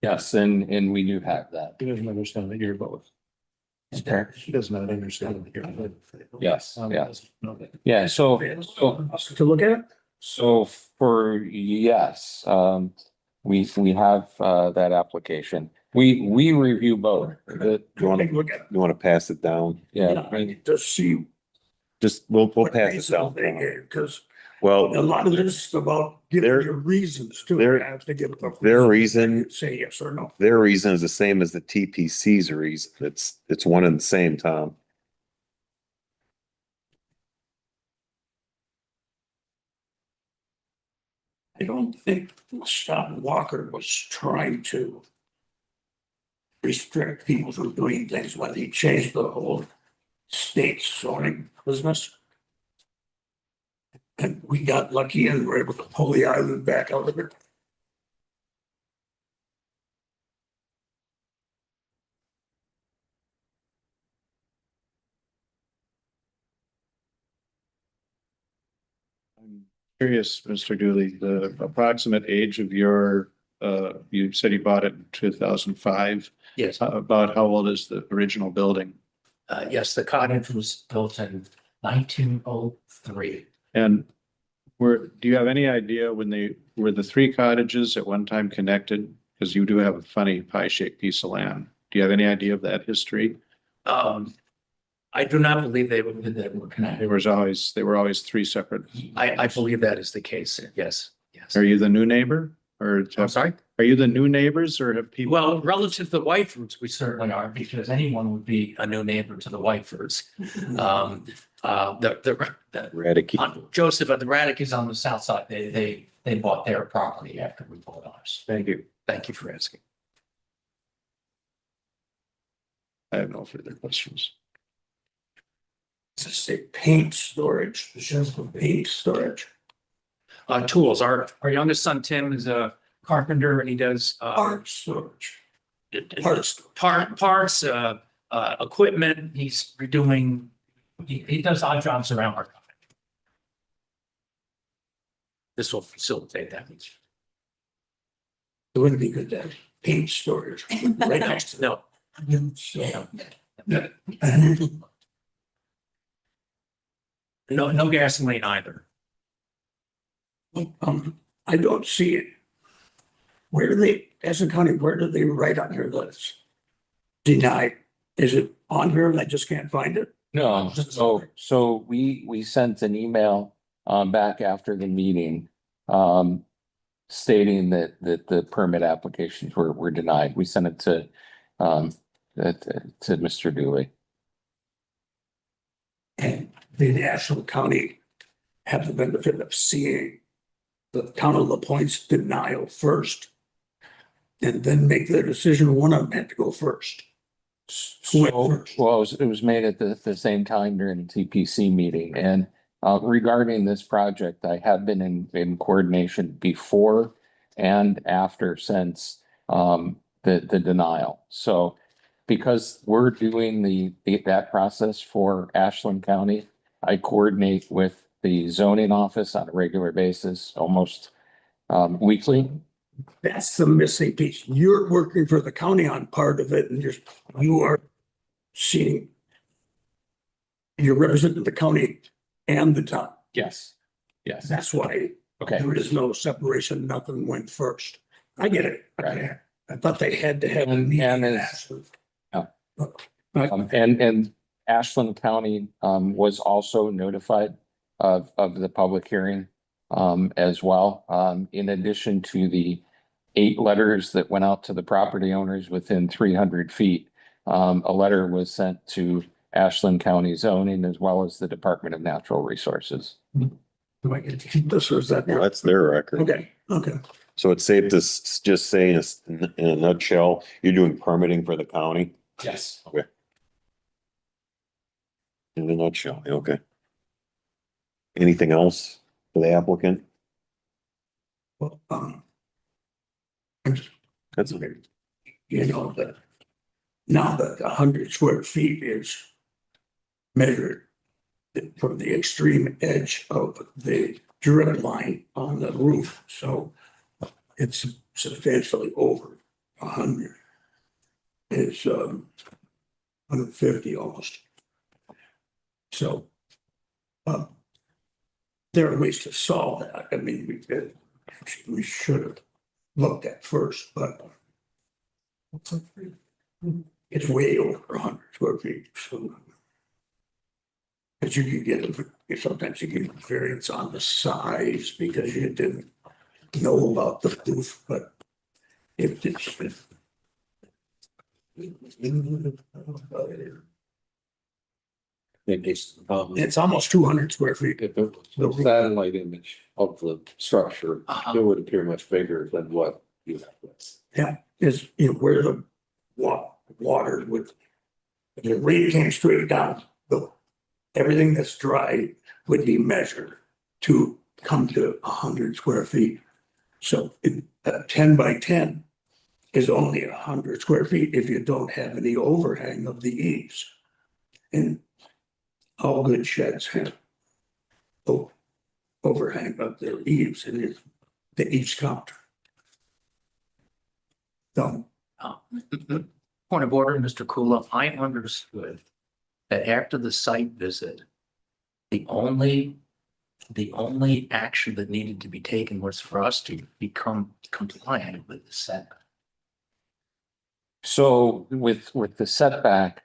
yes, and we do have that. He doesn't understand that you're both. Okay. He does not understand that you're both. Yes, yes. Yeah, so To look at? so for yes, we have that application. We review both. You want Take a to, look at it. you want to pass it down? Yeah, To see. Just, we'll pass it down. Because Well, a lot of this is about giving Their- your reasons too. their- You have to give a their reason- Say yes or no. their reason is the same as the TPC's reason. It's one and the same, Tom. I don't think Scott Walker was trying to restrict people from doing things when he changed the whole state's zoning business. And we got lucky and were able to pull the island back out of it. I'm curious, Mr. Dooley, the approximate age of your, you said you bought it in 2005. Yes, About how old is the original building? yes, the cottage was built in 1903. And do you have any idea when were the three cottages at one time connected? Because you do have a funny pie-shaped piece of land. Do you have any idea of that history? I do not believe they were connected. They were always three separate. I believe that is the case. Yes, yes. Are you the new neighbor or? I'm sorry? Are you the new neighbors or have people? Well, relative to the Whitefoods, we certainly are, because anyone would be a new neighbor to the Whitefoods. Radke. Joseph at the Radic's on the south side, they bought their property after we bought ours. Thank you. Thank you for asking. I have no further questions. Does it say paint storage? The shelf for paint storage. Tools, our youngest son, Tim, is a carpenter and he does Art storage. Parts. parts, equipment. He's redoing, he does odd jobs around our company. This will facilitate that. It wouldn't be good to have paint storage right next to No, them. So, no gasoline either. I don't see it. Where do they, Essex County, where do they write on here that it's denied? Is it on here and I just can't find it? No, so we sent an email back after the meeting stating that the permit applications were denied. We sent it to Mr. Dooley. And the National County have the benefit of seeing the town of La Pointe's denial first. And then make their decision. One of them had to go first. Who went So, first? well, it was made at the same time during the TPC meeting, and regarding this project, I have been in coordination before and after since the denial. So because we're doing that process for Ashland County, I coordinate with the zoning office on a regular basis, almost weekly. That's the missing piece. You're working for the county on part of it and you are seeing. You're representing the county and the town. Yes. Yes. That's why Okay. there is no separation. Nothing went first. I get it. Right. I thought they had to have. a And meeting it's- after. Yeah. But And Ashland County was also notified of the public hearing as well. In addition to the 8 letters that went out to the property owners within 300 feet. A letter was sent to Ashland County zoning as well as the Department of Natural Resources. do I get to keep this or is that? Well, that's their record. Okay. So it's safe to just say in a nutshell, you're doing permitting for the county Yes. in a nutshell. Okay. Anything else for the applicant? Well, That's you know, that now that 100 square feet is measured from the extreme edge of the drip line on the roof, so it's substantially over 100. It's 150 almost. So there are ways to solve that. I mean, we should have looked at first, but it's way over 100 square feet, so. But you can sometimes you get variance on the size because you didn't know about the roof, but if it's. It's almost 200 square feet. If it was a satellite image of the structure, it would appear much bigger than what you have. Yeah, is, where the water would, if the rain came straight down, everything that's dry would be measured to come to 100 square feet. So a 10 by 10 is only 100 square feet if you don't have any overhang of the eaves. And all good sheds have overhang of their eaves and the eaves count. So, Point of order, Mr. Kula, I understood that after the site visit, the only action that needed to be taken was for us to become compliant with the setback. So with the setback,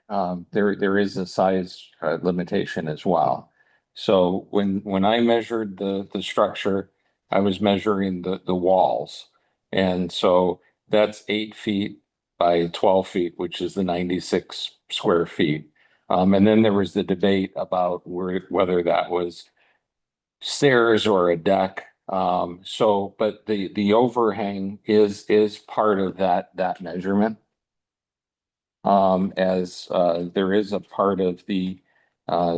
there is a size limitation as well. So when I measured the structure, I was measuring the walls. And so that's 8 feet by 12 feet, which is the 96 square feet. And then there was the debate about whether that was stairs or a deck. But the overhang is part of that measurement. As there is a part of the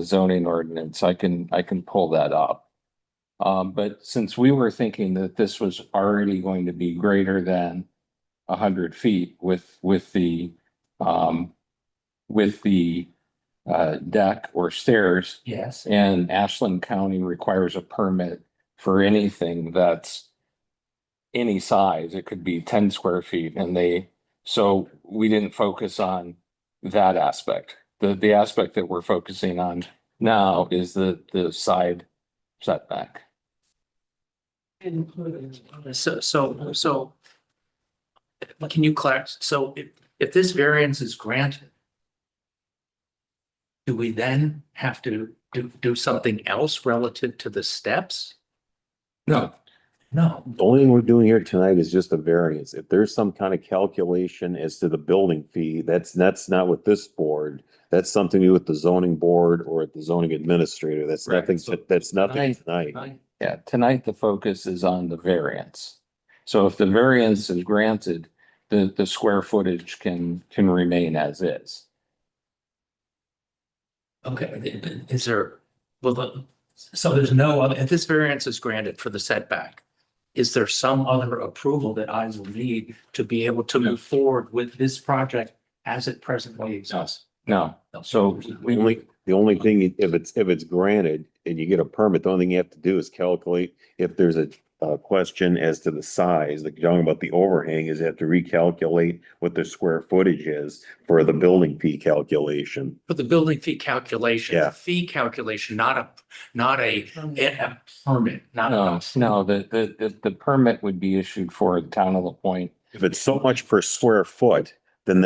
zoning ordinance, I can pull that up. But since we were thinking that this was already going to be greater than 100 feet with the deck or stairs, Yes. and Ashland County requires a permit for anything that's any size, it could be 10 square feet, so we didn't focus on that aspect. The aspect that we're focusing on now is the side setback. So can you clarify? So if this variance is granted, do we then have to do something else relative to the steps? No, No. The only thing we're doing here tonight is just a variance. If there's some kind of calculation as to the building fee, that's not with this board. That's something to do with the zoning board or the zoning administrator. That's Right. nothing, that's nothing tonight. yeah, tonight the focus is on the variance. So if the variance is granted, the square footage can remain as is. Okay, is there, so there's no other, if this variance is granted for the setback, is there some other approval that I will need to be able to move forward with this project as it presently exists? No, so The only thing, if it's granted and you get a permit, the only thing you have to do is calculate if there's a question as to the size, like you're talking about the overhang, is you have to recalculate what the square footage is for the building fee calculation. For the building fee calculation, Yeah. fee calculation, not a permit, not. no, the permit would be issued for the town of La Pointe. If it's so much per square foot, then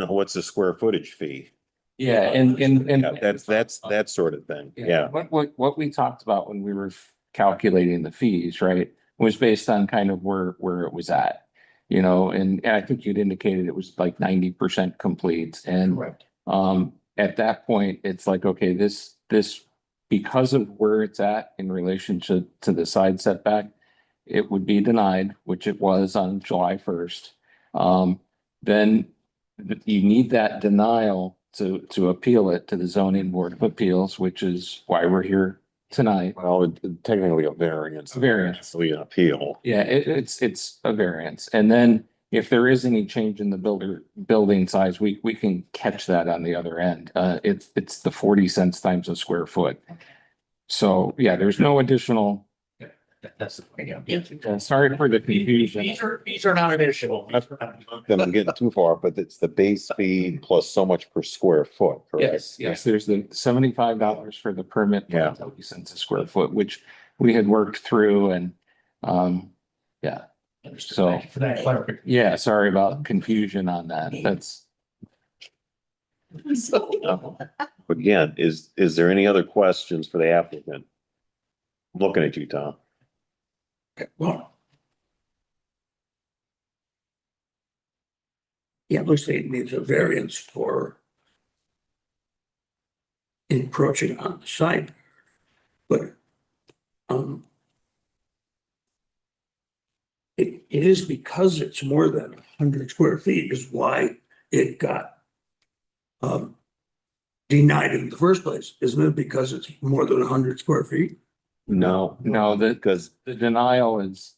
what's the square footage fee? Yeah, and Yeah, that's that sort of thing. Yeah. What we talked about when we were calculating the fees, right, was based on kind of where it was at. You know, and I think you'd indicated it was like 90% complete. And Correct. at that point, it's like, okay, this because of where it's at in relation to the side setback, it would be denied, which it was on July 1st. Then you need that denial to appeal it to the zoning board of appeals, which is why we're here tonight. Well, technically a variance. Variance. So you appeal. Yeah, it's a variance. And then if there is any change in the building size, we can catch that on the other end. It's the 40 cents times a square foot. So yeah, there's no additional. That's the point, yeah. Sorry for the confusion. These are not an issue. Then I'm getting too far, but it's the base fee plus so much per square foot, correct? Yes, there's the $75 for the permit. Yeah. 30 cents a square foot, which we had worked through and, yeah. So- Thank you for that clarification. Yeah, sorry about confusion on that. That's, Again, is there any other questions for the applicant? I'm looking at you, Tom. well. Yeah, looks like it needs a variance for encroaching on the side. But, it is because it's more than 100 square feet is why it got denied it in the first place, isn't it? Because it's more than 100 square feet. No, No, because the denial is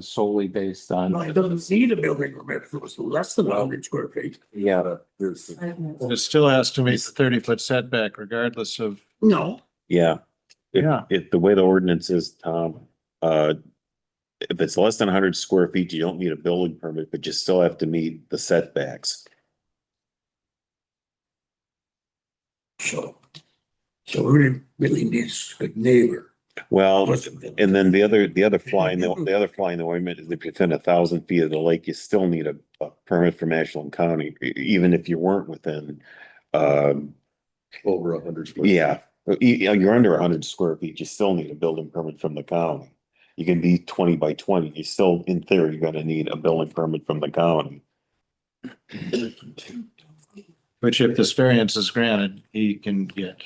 solely based No, on, it doesn't need a building permit if it was less than 100 square feet. yeah, It still has to meet the 30-foot setback regardless of, No, yeah. Yeah. If the way the ordinance is, Tom, if it's less than 100 square feet, you don't need a building permit, but you still have to meet the setbacks. so really needs a neighbor. Well, and then the other fly in the ointment is if you're within 1,000 feet of the lake, you still need a permit from Ashland County, even if you weren't within, Over 100. yeah. You're under 100 square feet, you still need a building permit from the county. You can be 20 by 20, you still, in theory, you're gonna need a building permit from the county. which if this variance is granted, he can get.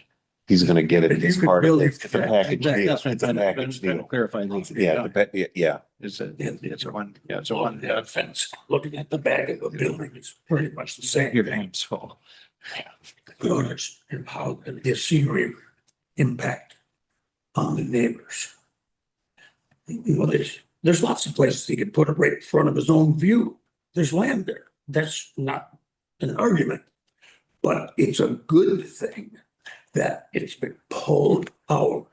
He's gonna get it If you as could part of build it. it- It's a package deal. That's what It's a I'm package trying to deal. clarify. these. Yeah. It's a, Yeah. it's a one, yeah, it's a On one. that fence, looking at the back of the building, it's pretty much the same Your thing. hands full. Owners and how the scenery impact on the neighbors. You know, there's lots of places he could put it right in front of his own view. There's land there. That's not an argument. But it's a good thing that it's been pulled out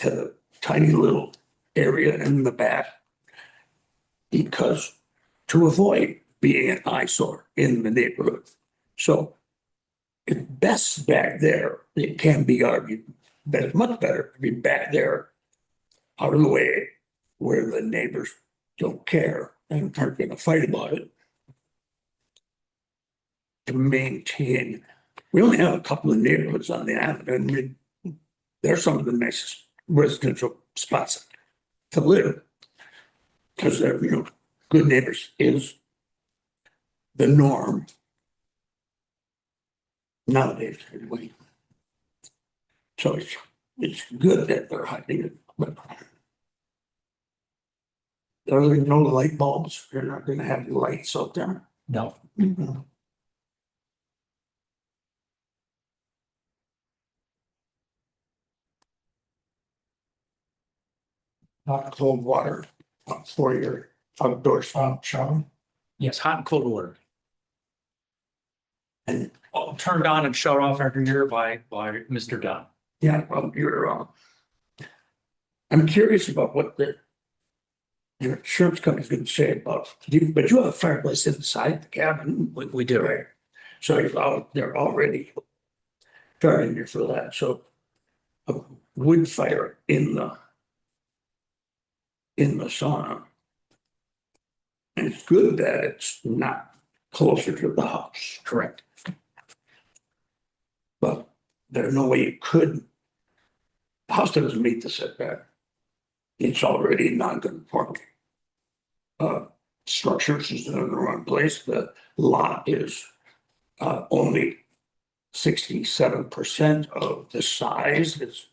to the tiny little area in the back because to avoid being an eyesore in the neighborhood. So it's best back there. It can be argued that it's much better to be back there out of the way where the neighbors don't care and aren't going to fight about it. To maintain, we only have a couple of neighborhoods on the island, and they're some of the nicest residential spots to live. Because they're, good neighbors is the norm nowadays, anyway. So it's good that they're hiding it, but there are no light bulbs. You're not gonna have lights out there. No. Not cold water for your outdoor shower. Yes, hot and cold water. And Turned on and shut off every year by Mr. Dunn. yeah, well, I'm curious about what your insurance company's gonna say about, but you have a fireplace inside the cabin. We do. Right. So they're already charging you for that, so a wood fire in the sauna. And it's good that it's not closer to the house, Correct. but there's no way you could. The house doesn't meet the setback. It's already non-conforming. Structures is in the wrong place. The lot is only 67% of the size. It's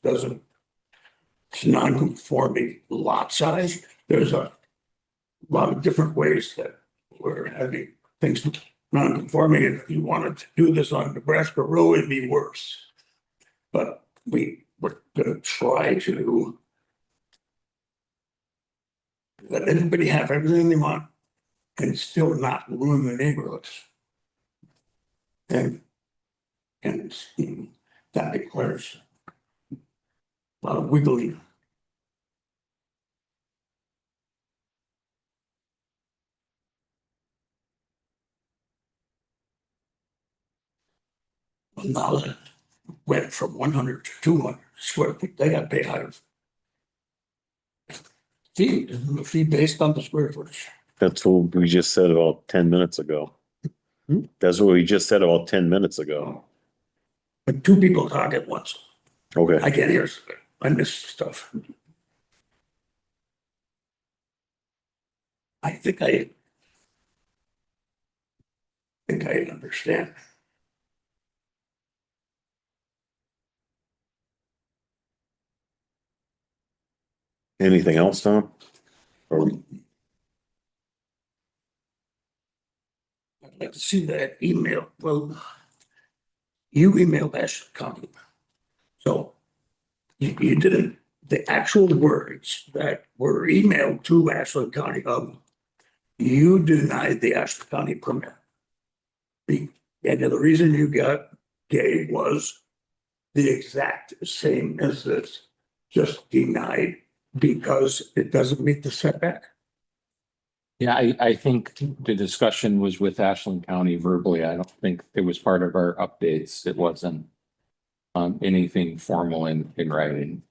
non-conforming lot size. There's a lot of different ways that we're having things non-conforming. And if you wanted to do this on Nebraska Road, it'd be worse. But we're gonna try to let everybody have everything they want and still not ruin the neighborhoods. And that requires a lot of wiggling. Now that it went from 100 to 200 square feet, they got to pay higher fee, the fee based on the square footage. That's what we just said about 10 minutes ago. That's what we just said about 10 minutes ago. But two people talk at once. I Okay, can't hear, I miss stuff. I think I understand. anything else, Tom? Or I'd like to see that email. Well, you emailed Ashland County. So you didn't, the actual words that were emailed to Ashland County of, you denied the Ashland County permit. And the reason you gave was the exact same as this, just denied because it doesn't meet the setback. Yeah, I think the discussion was with Ashland County verbally. I don't think it was part of our updates. It wasn't anything formal in writing.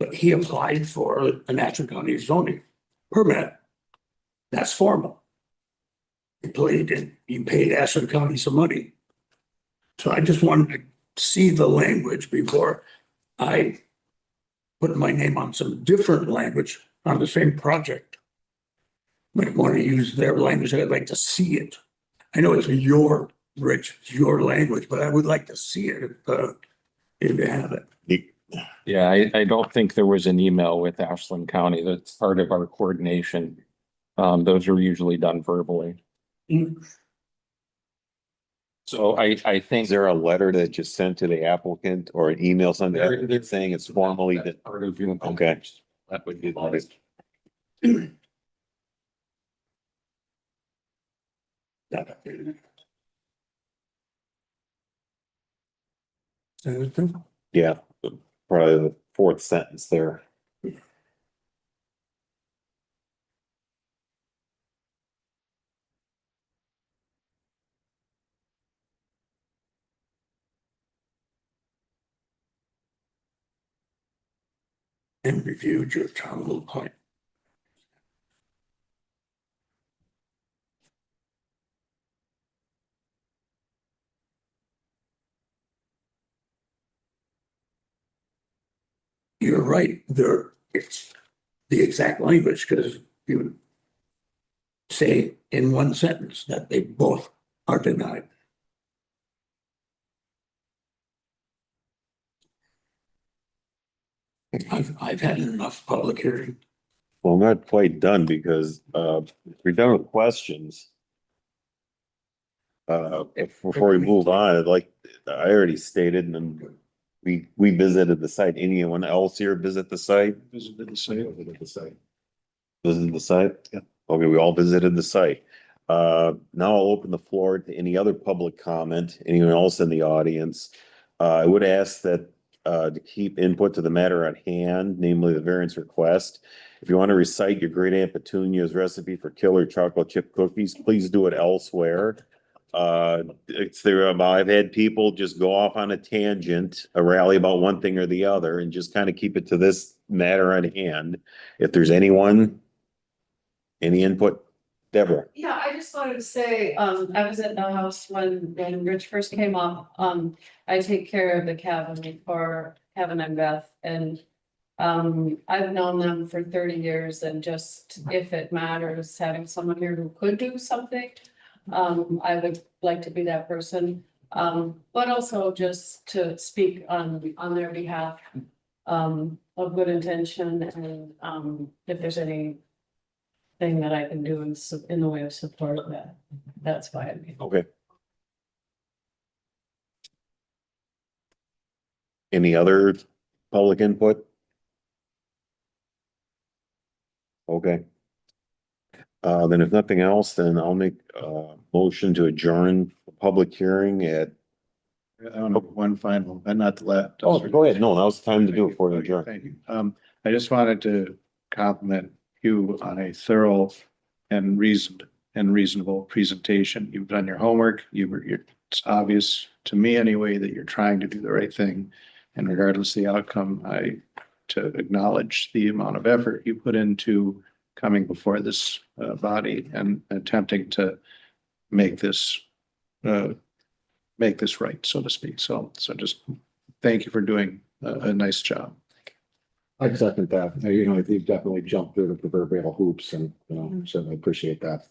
But he applied for an Ashland County zoning permit. That's formal. You paid Ashland County some money. So I just wanted to see the language before I put my name on some different language on the same project. Might want to use their language. I'd like to see it. I know it's your, Rich, it's your language, but I would like to see it if you have it. Yeah, I don't think there was an email with Ashland County. That's part of our coordination. Those are usually done verbally. So I think Is there a letter that you sent to the applicant or an email sent to the applicant saying it's formally that? part of your. Okay. That would be the. Yeah, probably the fourth sentence there. And reviewed your terminal point. You're right, it's the exact language, because you say in one sentence that they both are denied. I've had enough public hearing. Well, I'm not quite done because if we're done with questions. Before we move on, I already stated and then we visited the site. Anyone else here visit the site? Visited the site. Visited the site? Yeah. Okay, we all visited the site. Now I'll open the floor to any other public comment, anyone else in the audience. I would ask that to keep input to the matter at hand, namely the variance request. If you want to recite your great aunt Petunia's recipe for killer chocolate chip cookies, please do it elsewhere. It's there, I've had people just go off on a tangent, a rally about one thing or the other, and just kind of keep it to this matter at hand. If there's anyone, any input, Deborah? Yeah, I just wanted to say, I was at the house when Rich first came up. I take care of the cabin for Kevin and Beth, and I've known them for 30 years, and just if it matters, having someone here who could do something, I would like to be that person. But also just to speak on their behalf, of good intention, and if there's anything that I can do in the way of support of that, that's fine. Okay. Any other public input? Okay. Then if nothing else, then I'll make a motion to adjourn the public hearing at. I want to one final, and not the last. Oh, go ahead. No, now's the time to do it before you Okay, adjourn. thank you. I just wanted to compliment you on a thorough and reasonable presentation. You've done your homework. It's obvious to me anyway that you're trying to do the right thing. And regardless of the outcome, to acknowledge the amount of effort you put into coming before this body and attempting to make this right, so to speak. So just thank you for doing a nice job. I second that. You know, you've definitely jumped through the proverbial hoops and, certainly appreciate that.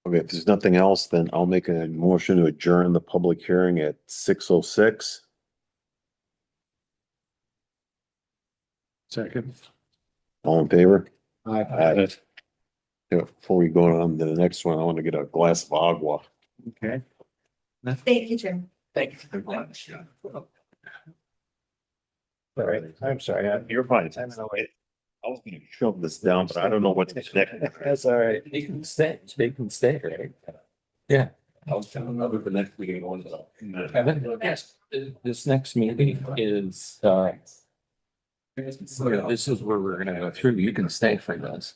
Okay, if there's nothing else, then I'll make a motion to adjourn the public hearing at 6:06. Second. All in favor? Aye. Aye. Yeah, before we go on to the next one, I want to get a glass of agua. Okay. Thank you, Jim. Thank you. All right, I'm sorry. You're fine. I was gonna shove this down, but I don't know what's next. That's all right. They can stay, right? Yeah. I was telling them the next meeting on Kevin, yes, this next meeting is, this is where we're gonna go through. You can stay for this.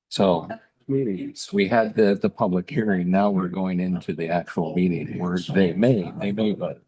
So we had the public hearing. Now we're going into the actual meeting where they may, but.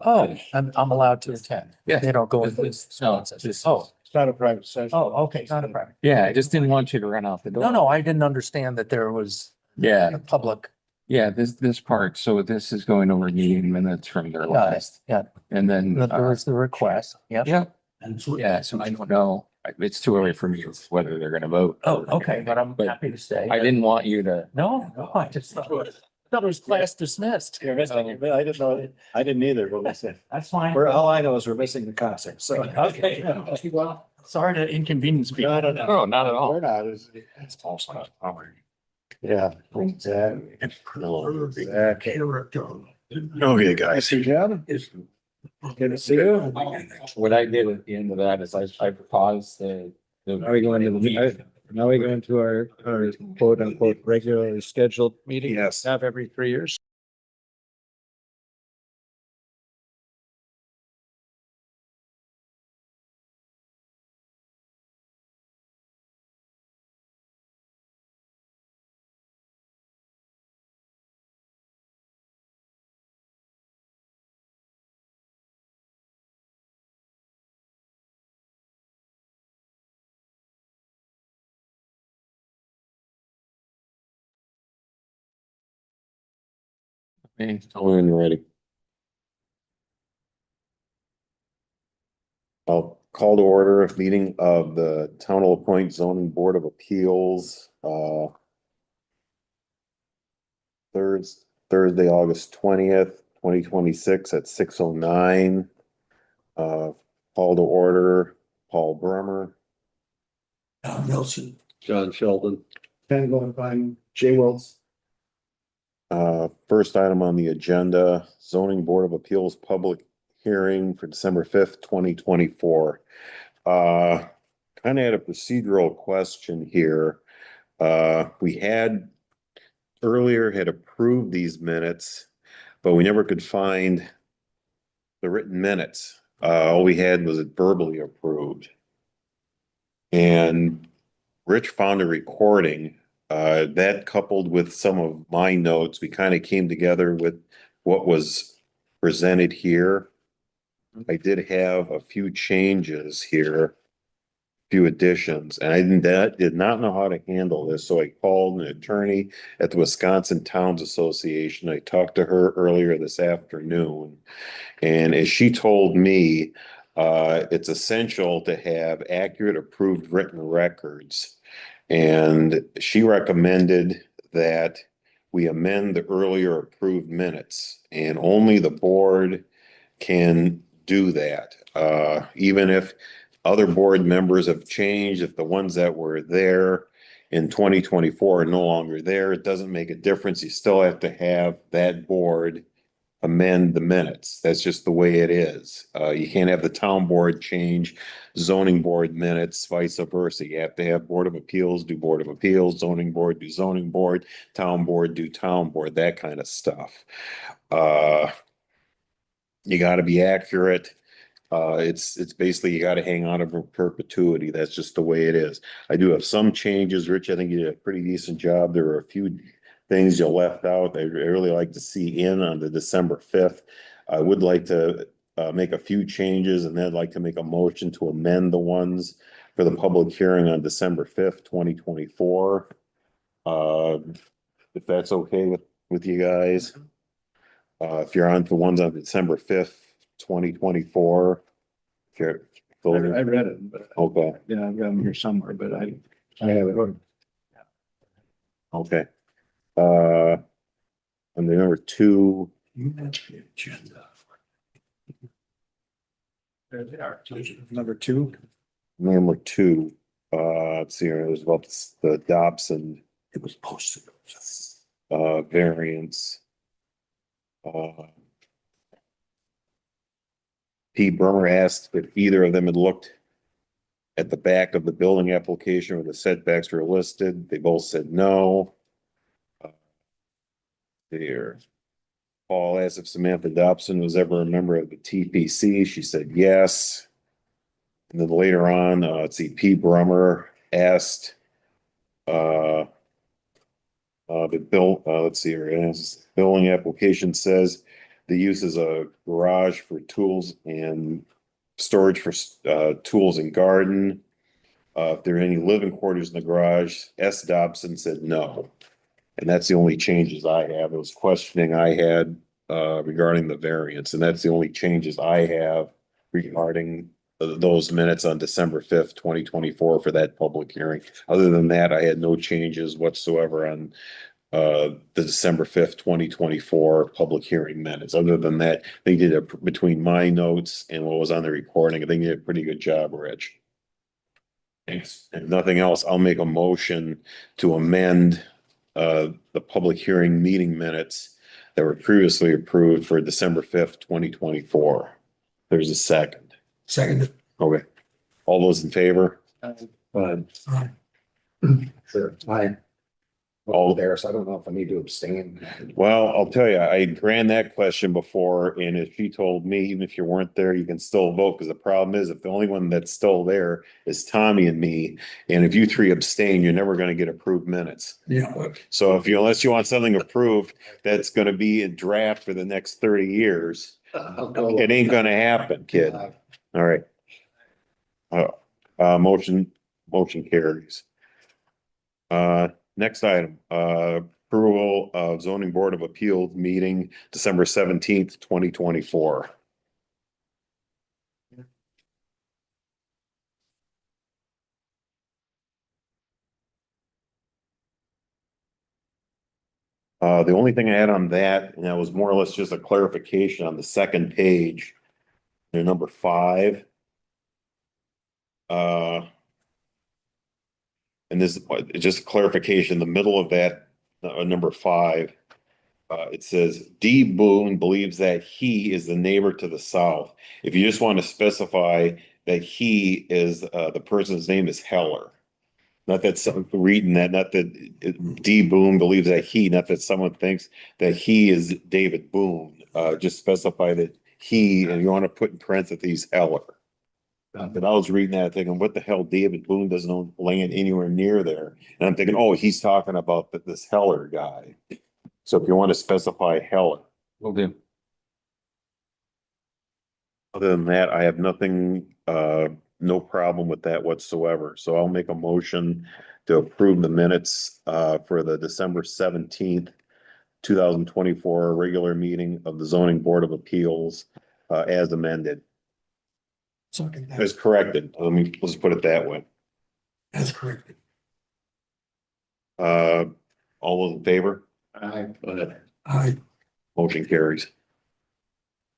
Oh, I'm allowed to attend. Yeah. They don't go This into. is- no, it's just- Oh, It's not a private session. oh, okay, not a problem. Yeah, I just didn't want you to run out the door. No, I didn't understand that there was Yeah, a public. yeah, this part. So this is going over meeting minutes from their Got it. last, Yeah, and then. there was the request. Yep. Yeah, And so. yeah, so I don't know. It's too early for me whether they're gonna vote. Oh, okay, but I'm But happy to stay. I didn't want you to. No, I just thought it was class dismissed. You're missing, I didn't know, I didn't either, but listen, That's fine. all I know is we're missing the concert, so. Okay. Well, sorry to inconvenience people. No, No, not at all. We're not. It's false. Yeah, exactly. Exactly. Character. Okay, guys. See, Jim? Is. Good to see you. What I did at the end of that is I paused the. Now we go into now we go into our quote unquote regularly scheduled meeting. Yes. Have every 3 years. When ready. I'll call to order a meeting of the Town of La Pointe Zoning Board of Appeals, Thursday, August 20th, 2026 at 6:09. Call to order, Paul Bremer. Nelson. John Sheldon. Ken going by Jay Wells. First item on the agenda, zoning board of appeals public hearing for December 5th, 2024. Kind of had a procedural question here. We had earlier had approved these minutes, but we never could find the written minutes. All we had was it verbally approved. And Rich found a recording. That coupled with some of my notes, we kind of came together with what was presented here. I did have a few changes here, few additions, and I did not know how to handle this, so I called an attorney at the Wisconsin Towns Association. I talked to her earlier this afternoon, and as she told me, it's essential to have accurate approved written records. And she recommended that we amend the earlier approved minutes, and only the board can do that. Even if other board members have changed, if the ones that were there in 2024 are no longer there, it doesn't make a difference. You still have to have that board amend the minutes. That's just the way it is. You can't have the town board change zoning board minutes, vice versa. You have to have Board of Appeals do Board of Appeals, zoning board do zoning board, town board do town board, that kind of stuff. You gotta be accurate. It's basically you gotta hang on in perpetuity. That's just the way it is. I do have some changes. Rich, I think you did a pretty decent job. There were a few things you left out. I really like to see in on the December 5th. I would like to make a few changes, and then I'd like to make a motion to amend the ones for the public hearing on December 5th, 2024. If that's okay with you guys. If you're on to ones on December 5th, 2024. If you're. I read it, but Okay, yeah, I've got them here somewhere, but I have it. okay. On the number 2, You mentioned the agenda. There they are. Number 2. number 2. Let's see, here, it was about the Dobson, It was posted. variance. P. Bremer asked if either of them had looked at the back of the building application where the setbacks were listed. They both said no. There. Paul asked if Samantha Dobson was ever a member of the TPC. She said yes. And then later on, let's see, P. Bremer asked, let's see here, it has, building application says the use is a garage for tools and storage for, tools and garden. If there are any living quarters in the garage, S. Dobson said no. And that's the only changes I have. It was questioning I had, regarding the variance, and that's the only changes I have regarding those minutes on December 5th, 2024 for that public hearing. Other than that, I had no changes whatsoever on the December 5th, 2024 public hearing minutes. Other than that, they did it between my notes and what was on the recording. I think they did a pretty good job, Rich. Thanks. If nothing else, I'll make a motion to amend the public hearing meeting minutes that were previously approved for December 5th, 2024. There's a second. Second. Okay. All those in favor? Aye. Sure. Hi. All there, so I don't know if I need to abstain. Well, I'll tell you, I ran that question before, and if she told me, even if you weren't there, you can still vote, because the problem is, if the only one that's still there is Tommy and me, and if you three abstain, you're never gonna get approved minutes. Yeah, but So if you, unless you want something approved, that's gonna be a draft for the next 30 years, it ain't gonna happen, kid. All right. Motion carries. Next item, approval of zoning board of appeals meeting December 17th, 2024. The only thing I had on that, and that was more or less just a clarification on the second page, number 5. And this is just a clarification, the middle of that, number 5. It says D. Boone believes that he is the neighbor to the south. If you just want to specify that he is, the person's name is Heller. Not that some reading that, not that D. Boone believes that he, not that someone thinks that he is David Boone. Just specify that he, and you want to put in parentheses Heller. But I was reading that thinking, what the hell, David Boone doesn't own land anywhere near there. And I'm thinking, oh, he's talking about this Heller guy. So if you want to specify Heller. Will do. Other than that, I have nothing, no problem with that whatsoever. So I'll make a motion to approve the minutes, for the December 17th, 2024 regular meeting of the zoning board of appeals, as amended. second. As corrected. Let's put it that way. That's correct. All those in favor? Aye. Motion carries.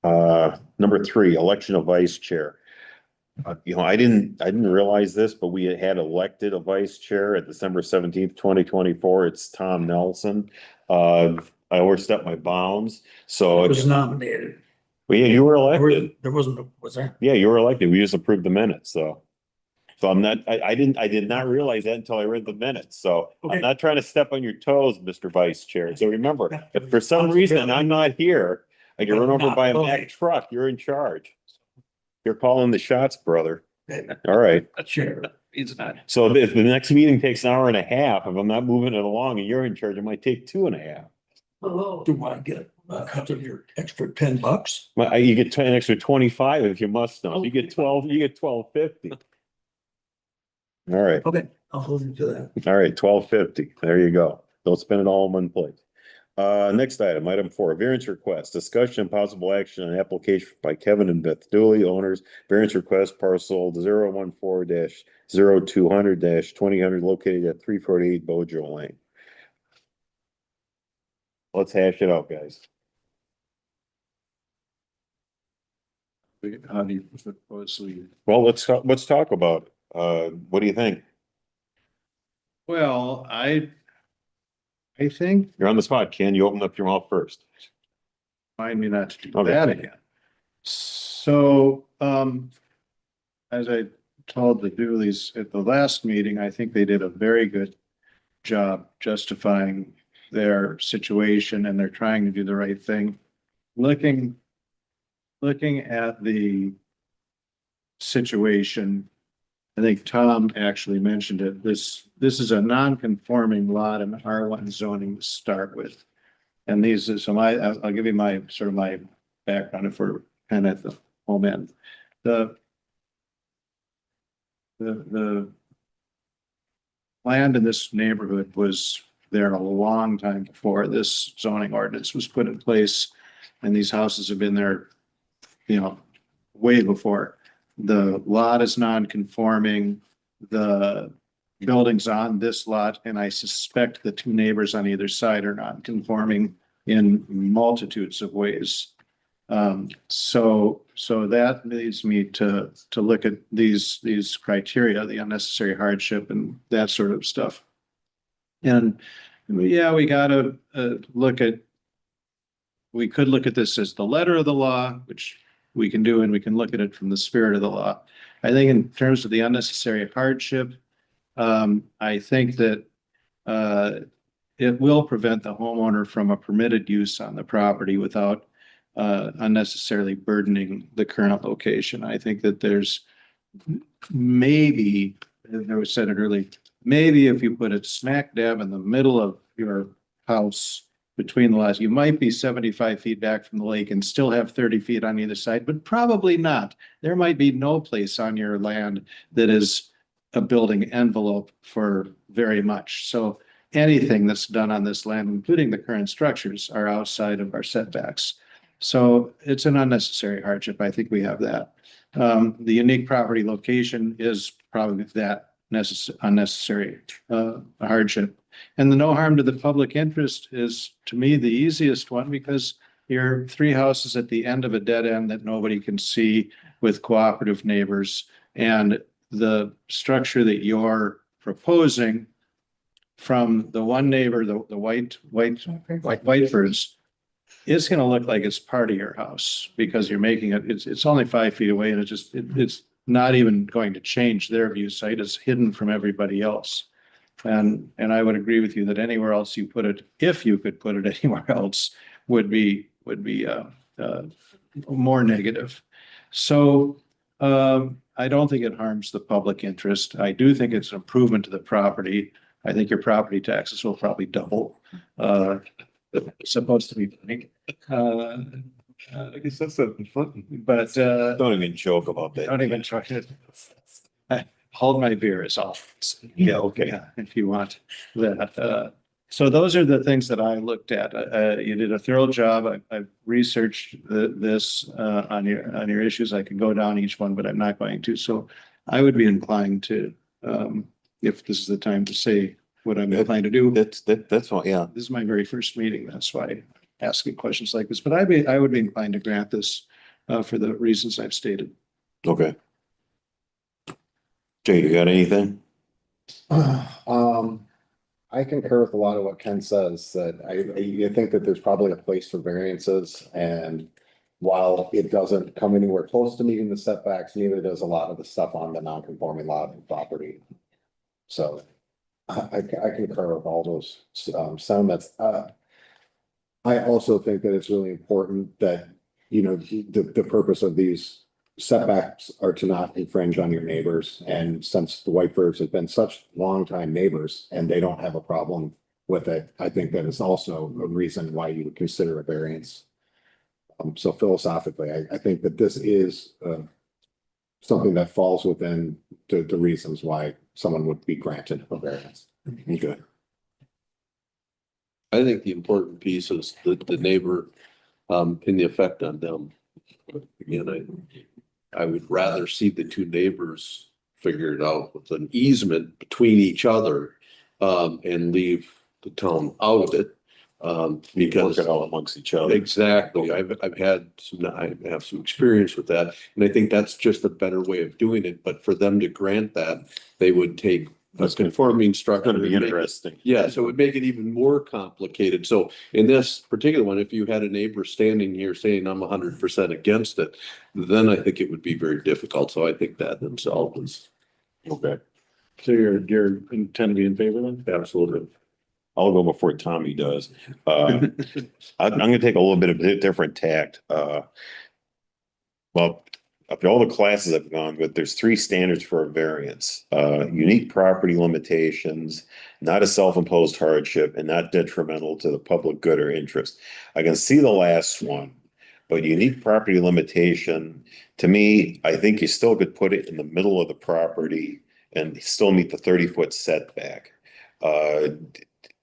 Number 3, election of vice chair. I didn't realize this, but we had elected a vice chair at December 17th, 2024. It's Tom Nelson. I overstepped my bounds, so. It was nominated. Well, yeah, you were elected. There wasn't, was there? Yeah, you were elected. We just approved the minutes, so. So I did not realize that until I read the minutes. So Okay. I'm not trying to step on your toes, Mr. Vice Chair. So remember, if for some reason I'm not here, I get run over by a Mack truck, you're in charge. You're calling the shots, brother. All right. Chair. He's not. So if the next meeting takes an hour and a half, if I'm not moving it along and you're in charge, it might take 2.5. Oh, do I get a cut of your extra $10? Well, you get an extra 25 if you must know. You get 12, you get 12.50. All right. Okay, I'll hold you to that. All right, 12.50. There you go. Don't spend it all in one place. Next item 4, variance request, discussion and possible action on application by Kevin and Beth Dooley, owners, variance request parcel 014-0200-2000 located at 348 Bojo Lane. Let's hash it out, guys. How do you propose we? Well, let's talk about it. What do you think? Well, I think, You're on the spot, Ken. You open up your mouth first. mind me not to do Okay. that again. So, as I told the Dooleys at the last meeting, I think they did a very good job justifying their situation, and they're trying to do the right thing. Looking at the situation, I think Tom actually mentioned it. This is a non-conforming lot in R1 zoning to start with. And these are some, I'll give you my sort of my background if we're kind of at the home end. The land in this neighborhood was there a long time before this zoning ordinance was put in place. And these houses have been there, way before. The lot is non-conforming. The buildings on this lot, and I suspect the two neighbors on either side are non-conforming in multitudes of ways. So that leads me to look at these criteria, the unnecessary hardship and that sort of stuff. And yeah, we gotta we could look at this as the letter of the law, which we can do, and we can look at it from the spirit of the law. I think in terms of the unnecessary hardship, I think that it will prevent the homeowner from a permitted use on the property without unnecessarily burdening the current location. I think that there's maybe, I was said it earlier, maybe if you put it smack dab in the middle of your house between the lots, you might be 75 feet back from the lake and still have 30 feet on either side, but probably not. There might be no place on your land that is a building envelope for very much. So anything that's done on this land, including the current structures, are outside of our setbacks. So it's an unnecessary hardship. I think we have that. The unique property location is probably that unnecessary hardship. And the no harm to the public interest is, to me, the easiest one, because you're three houses at the end of a dead end that nobody can see with cooperative neighbors. And the structure that you're proposing from the one neighbor, the Whiteford's, it's going to look like it's part of your house because you're making it, it's only 5 feet away, and it's not even going to change their view site. It's hidden from everybody else. And I would agree with you that anywhere else you put it, if you could put it anywhere else, would be more negative. So I don't think it harms the public interest. I do think it's an improvement to the property. I think your property taxes will probably double. Supposed to be funny. I guess that's fun. But Don't even joke about that. don't even try to. Hold my beer is all. Yeah, okay. Yeah, if you want that. So those are the things that I looked at. You did a thorough job. I've researched this on your issues. I could go down each one, but I'm not going to. So I would be inclined to, if this is the time to say what I'm inclined to do. That's all, yeah. This is my very first meeting. That's why I'm asking questions like this. But I would be inclined to grant this for the reasons I've stated. Okay. Jay, you got anything? I concur with a lot of what Ken says, that I think that there's probably a place for variances, and while it doesn't come anywhere close to meeting the setbacks, neither does a lot of the stuff on the non-conforming lot and property. So I concur with all those sentiments. I also think that it's really important that, the purpose of these setbacks are to not infringe on your neighbors. And since the Whiteford's have been such longtime neighbors and they don't have a problem with it, I think that is also a reason why you would consider a variance. So philosophically, I think that this is something that falls within the reasons why someone would be granted a variance. Okay. I think the important piece is the neighbor, and the effect on them. Again, I would rather see the two neighbors figure it out with an easement between each other, and leave the town out of it. Because Work it all amongst each other. exactly, I have some experience with that, and I think that's just a better way of doing it. But for them to grant that, they would take a conforming It's structure. gonna be interesting. Yeah, so it would make it even more complicated. So in this particular one, if you had a neighbor standing here saying I'm 100% against it, then I think it would be very difficult. So I think that themselves is Okay, So you're intend to be in favor then? absolutely. I'll go before Tommy does. I'm gonna take a little bit of a different tact. Well, of all the classes I've gone with, there's three standards for a variance. Unique property limitations, not a self-imposed hardship, and not detrimental to the public good or interest. I can see the last one, but unique property limitation, to me, I think you still could put it in the middle of the property and still meet the 30-foot setback.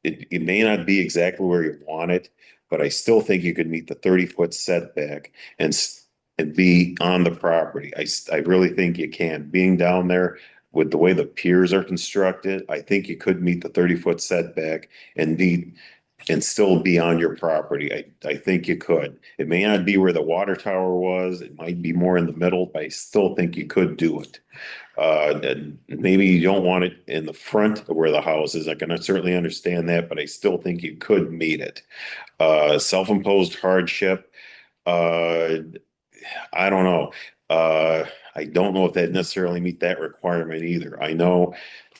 It may not be exactly where you want it, but I still think you could meet the 30-foot setback and be on the property. I really think you can. Being down there with the way the piers are constructed, I think you could meet the 30-foot setback and still be on your property. I think you could. It may not be where the water tower was. It might be more in the middle, but I still think you could do it. And maybe you don't want it in the front of where the house is. I can certainly understand that, but I still think you could meet it. Self-imposed hardship, I don't know. I don't know if that necessarily meet that requirement either. I know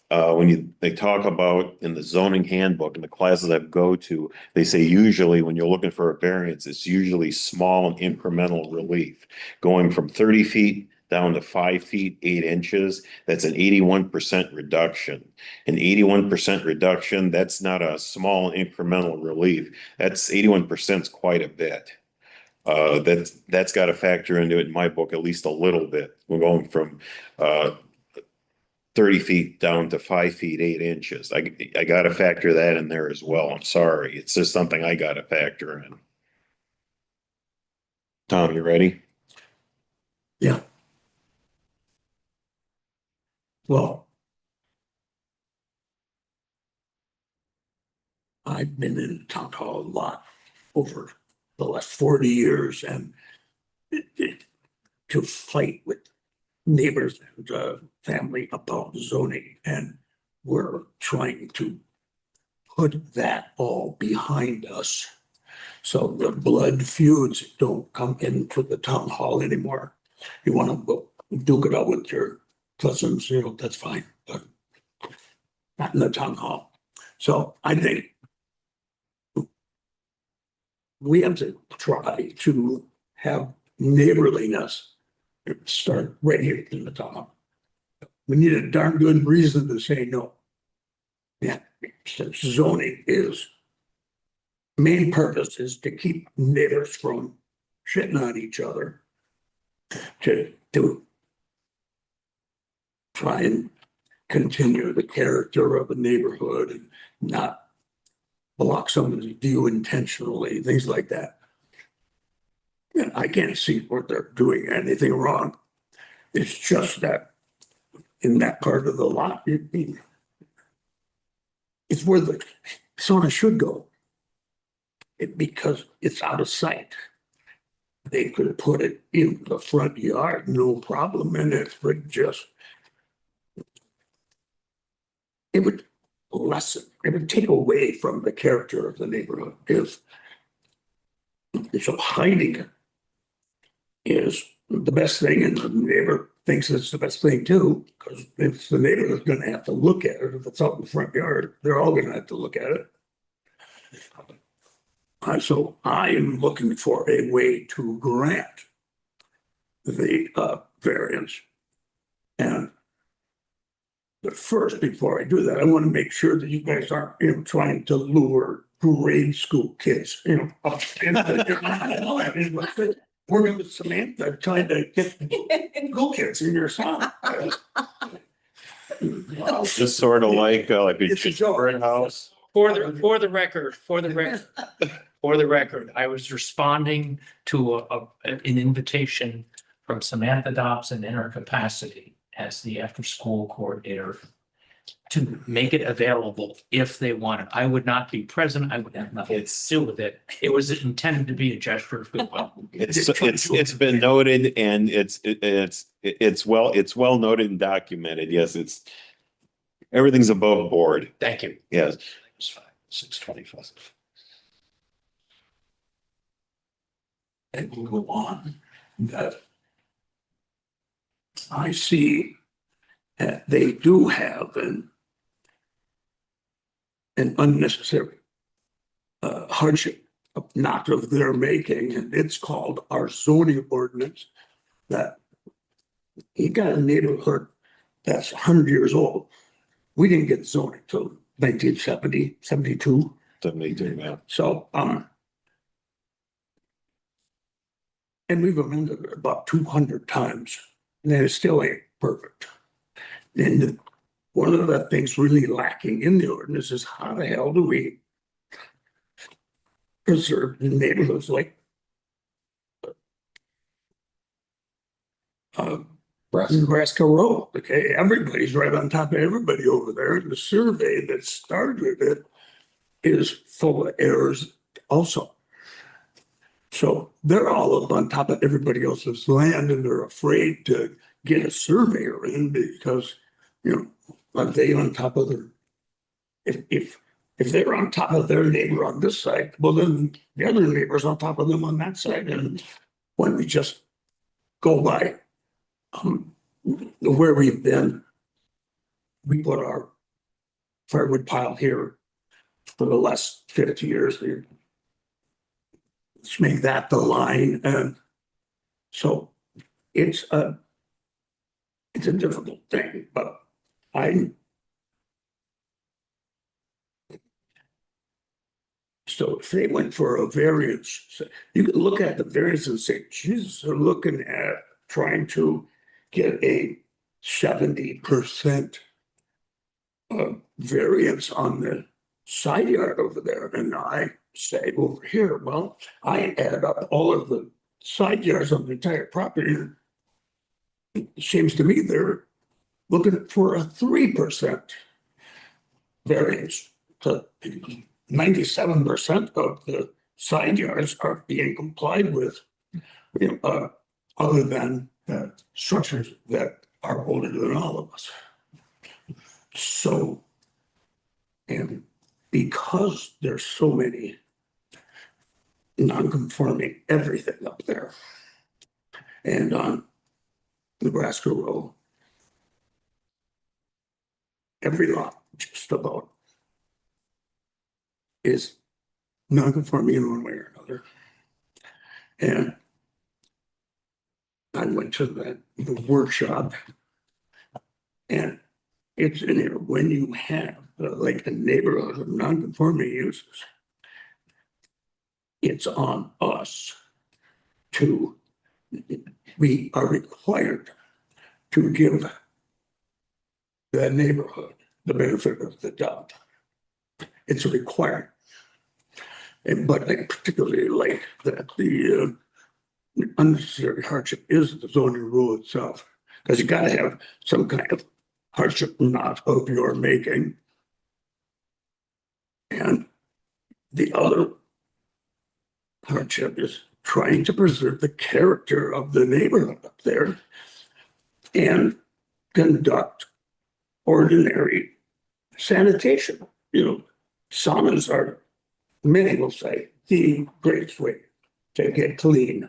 when they talk about in the zoning handbook and the classes I go to, they say usually when you're looking for a variance, it's usually small and incremental relief. Going from 30 feet down to 5 feet, 8 inches, that's an 81% reduction. An 81% reduction, that's not a small incremental relief. That's 81% is quite a bit. That's got to factor into it in my book, at least a little bit. We're going from 30 feet down to 5 feet, 8 inches. I got to factor that in there as well. I'm sorry. It's just something I got to factor in. Tom, you ready? Yeah. Well, I've been in town hall a lot over the last 40 years and to fight with neighbors and family about zoning. And we're trying to put that all behind us. So the blood feuds don't come into the town hall anymore. You want to go duke it out with your cousins, that's fine, but not in the town hall. So I think we have to try to have neighborliness start right here in the town hall. We need a darn good reason to say no. Yeah, since zoning is main purpose is to keep neighbors from shitting on each other, to try and continue the character of a neighborhood and not block someone's view intentionally, things like that. And I can't see where they're doing anything wrong. It's just that in that part of the lot, it's where the sauna should go. Because it's out of sight. They could put it in the front yard, no problem, and it would lessen, it would take away from the character of the neighborhood. So hiding it is the best thing, and the neighbor thinks it's the best thing too, because it's the neighbor that's gonna have to look at it. If it's out in the front yard, they're all gonna have to look at it. So I am looking for a way to grant the variance. And but first, before I do that, I want to make sure that you guys aren't, trying to lure grade school kids, up into working with Samantha, trying to get school kids in your son. Just sort of like a It's a joke. brick house. For the record, I was responding to an invitation from Samantha Dobson in her capacity as the after-school coordinator to make it available if they wanted. I would not be present. I would have nothing to do with it. It was intended to be a gesture of goodwill. It's been noted and it's well noted and documented. Yes, Everything's above board. Thank you. Yes. It's fine, 625. And we'll go on, that I see that they do have an unnecessary hardship not of their making, and it's called our zoning ordinance, that you got a neighborhood that's 100 years old. We didn't get zoning till 1970, 72. 72, yeah. So, and we've amended it about 200 times, and it still ain't perfect. And one of the things really lacking in the ordinance is how the hell do we preserve the neighborhoods like Nebraska Road? Okay, everybody's right on top of everybody over there. And the survey that started it is full of errors also. So they're all up on top of everybody else's land, and they're afraid to get a surveyor in because, you know, are they on top of their, if they're on top of their neighbor on this side, well, then the other neighbor's on top of them on that side. And when we just go by where we've been, we put our firewood pile here for the last 50 years. Let's make that the line. And so it's a difficult thing, but so if they went for a variance, you could look at the variance and say, Jesus, they're looking at trying to get a 70% variance on the side yard over there. And I say over here, well, I add up all of the side yards on the entire property. It seems to me they're looking for a 3% variance. So 97% of the side yards are being complied with, you know, other than structures that are older than all of us. So, and because there's so many non-conforming everything up there, and on Nebraska Road, every lot just about is non-conforming in one way or another. And I went to the workshop, and it's in here, when you have like a neighborhood of non-conforming uses, it's on us to, we are required to give that neighborhood the benefit of the doubt. It's a requirement. And, but I particularly like that the unnecessary hardship is the zoning rule itself, because you got to have some kind of hardship not of your making. And the other hardship is trying to preserve the character of the neighborhood up there and conduct ordinary sanitation. You know, saunas are, many will say, the greatest way to get clean,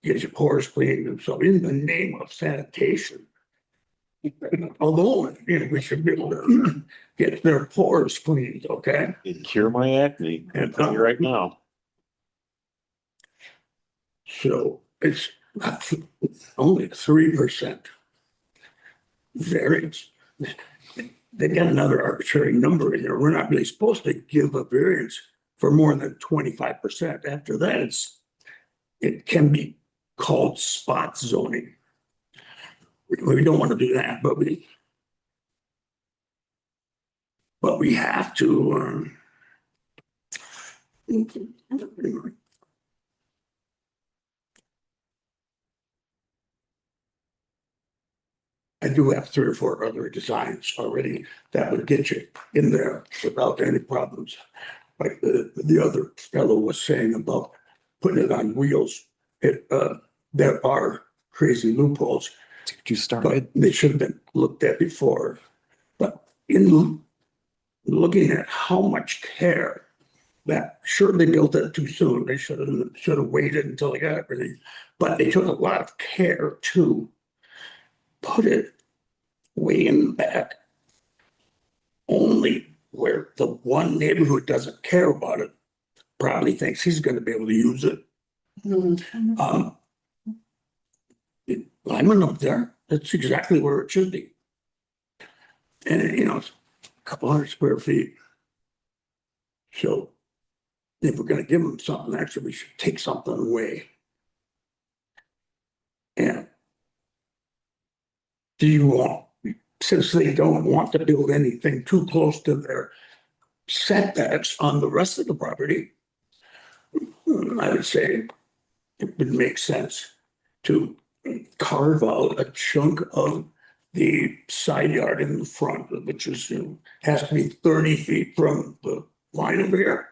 get your pores clean. And so in the name of sanitation, although, you know, we should be able to get their pores cleaned, okay? It'd cure my acne, I'm telling you right now. So it's only 3% variance. They've got another arbitrary number in there. We're not really supposed to give a variance for more than 25%. After that, it can be called spot zoning. We don't want to do that, but we have to. I do have 3 or 4 other designs already that would get you in there without any problems. Like the other fellow was saying about putting it on wheels. There are crazy loopholes. You started. But they should have been looked at before. But in looking at how much care that, sure, they built it too soon. They should have waited until they got everything. But they took a lot of care to put it way in the back. Only where the one neighbor who doesn't care about it probably thinks he's gonna be able to use it. Um, I went up there, that's exactly where it should be. And it's a couple hundred square feet. So if we're gonna give them something extra, we should take something away. And do you want, since they don't want to build anything too close to their setbacks on the rest of the property, I would say it would make sense to carve out a chunk of the side yard in the front, which is, has to be 30 feet from the line over here.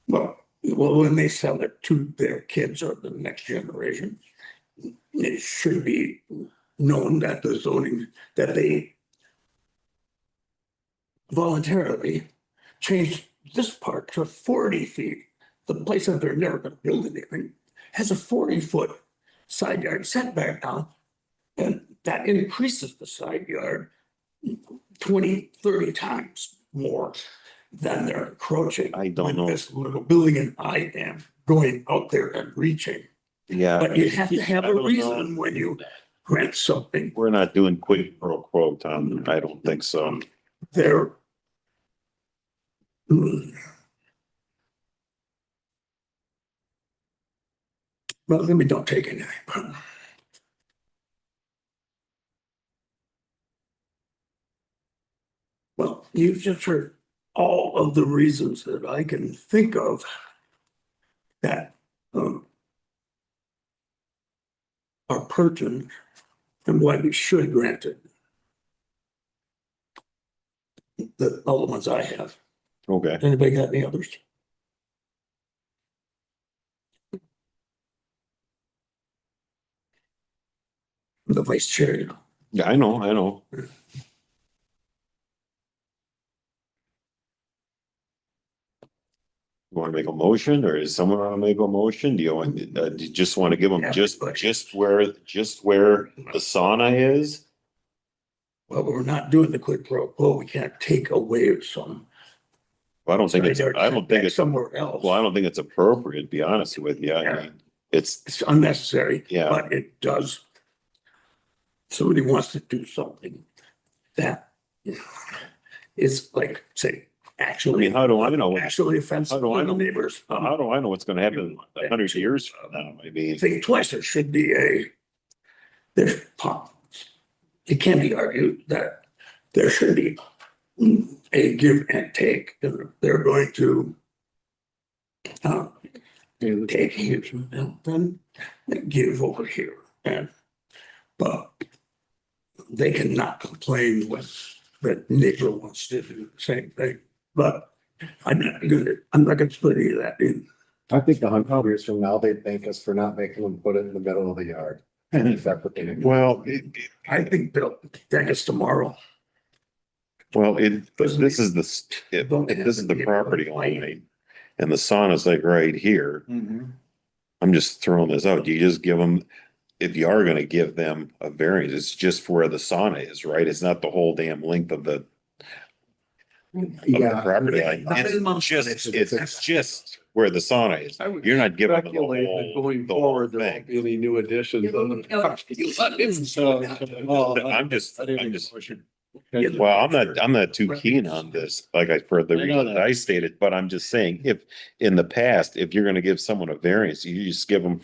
Well, when they sell it to their kids or the next generation, it should be known that the zoning, that they voluntarily changed this part to 40 feet. The place that they're never gonna build anything has a 40-foot side yard setback now. And that increases the side yard 20, 30 times more than they're encroaching. I don't with know. This little building and I am going out there and reaching. Yeah. But you have to have I a don't know. reason when you grant something. We're not doing quid pro quo, Tom. I don't think so. There. Well, then we don't take anything, but. Well, you've just heard all of the reasons that I can think of that are pertinent and why we should grant it. All the ones I have. Okay. Anybody got any others? The vice chair, Yeah, I know. You want to make a motion or is someone want to make a motion? Do you want, do you just want to give them just where the sauna is? well, we're not doing the quid pro quo. We can't take away some. Well, I don't think it's, Somewhere else. well, I don't think it's appropriate, to be honest with you. I mean, It's unnecessary. Yeah. But it does. Somebody wants to do something that is like, say, I actually. mean, how do I know? Actually offensive How do I to the know? neighbors. How do I know what's gonna happen 100 years from now? I mean, Think twice, there should be there's, it can be argued that there should be a give and take. They're going to take here and then give over here. But they cannot complain when the neighbor wants to do the same thing. But I'm not gonna put any of that in. I think 100 years from now, they thank us for not making them put it in the middle of the yard. well, I think Bill, thank us tomorrow. this is the property line. And the sauna's like right here. I'm just throwing this out. Do you just give them, if you are gonna give them a variance, it's just for where the sauna is, right? It's not the whole damn length of the property line. It's just where the sauna is. You're not giving them the Speculate that whole, going the whole forward, there won't thing. be any new additions on the property line. I'm just, well, I'm not too keen on this, for the I know reasons that. I stated, but I'm just saying, if in the past, if you're gonna give someone a variance, you just give them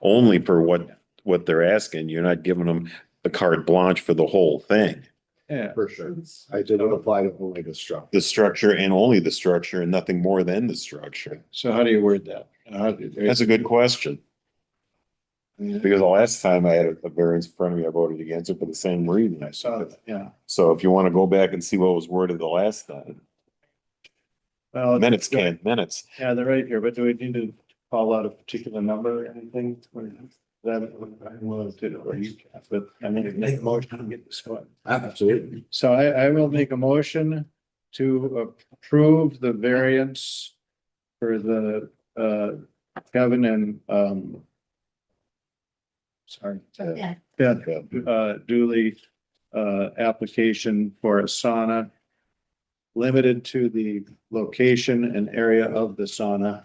only for what they're asking. You're not giving them a carte blanche for the whole thing. Yeah. For sure. I did not apply to only the structure. The structure and only the structure and nothing more than the structure. So how do you word that? That's a good question. Because the last time I had a variance in front of me, I voted against it for the same reason. I saw that, yeah. So if you want to go back and see what was worded the last time, Well, minutes can't minutes. yeah, they're right here, but do we need to call out a particular number or anything? I'm willing to do it, but I mean, make a motion to get this going. Absolutely. So I will make a motion to approve the variance for the Kevin and sorry. Yeah. Dooley application for a sauna limited to the location and area of the sauna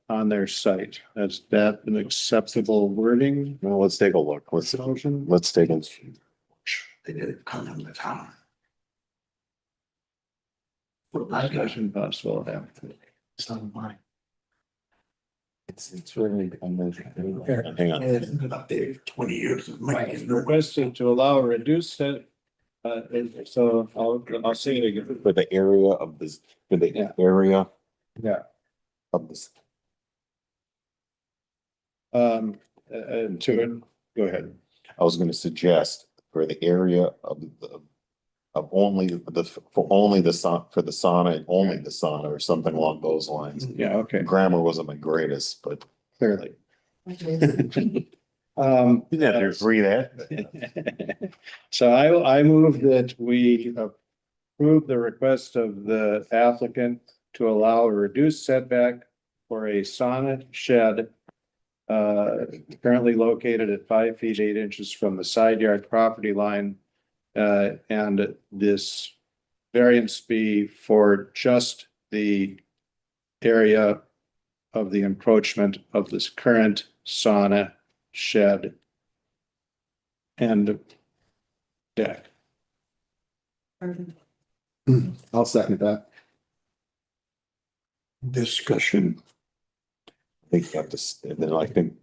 on their site. Is that an acceptable wording? Well, let's take a look. Motion? Let's take a. They didn't come in the town. Well, I got Discussion possible. Yeah. some money. It's really. Hang on. It's been up there 20 years. of money. Requested to allow a reduced set. So I'll say it again. For the area of this, for the Yeah. area Yeah. of this, Go ahead. I was gonna suggest for the area of the. Of only the, for only the for the sauna and only the sauna or something along those lines. Yeah, okay, Grammar wasn't my greatest, but. clearly. You didn't have to agree that. So I move that we approve the request of the applicant to allow a reduced setback for a sauna shed currently located at 5 feet 8 inches from the side yard property line. And this variance be for just the area of the encroachment of this current sauna shed and deck. I'll second that. Discussion. I think you have to, then I think,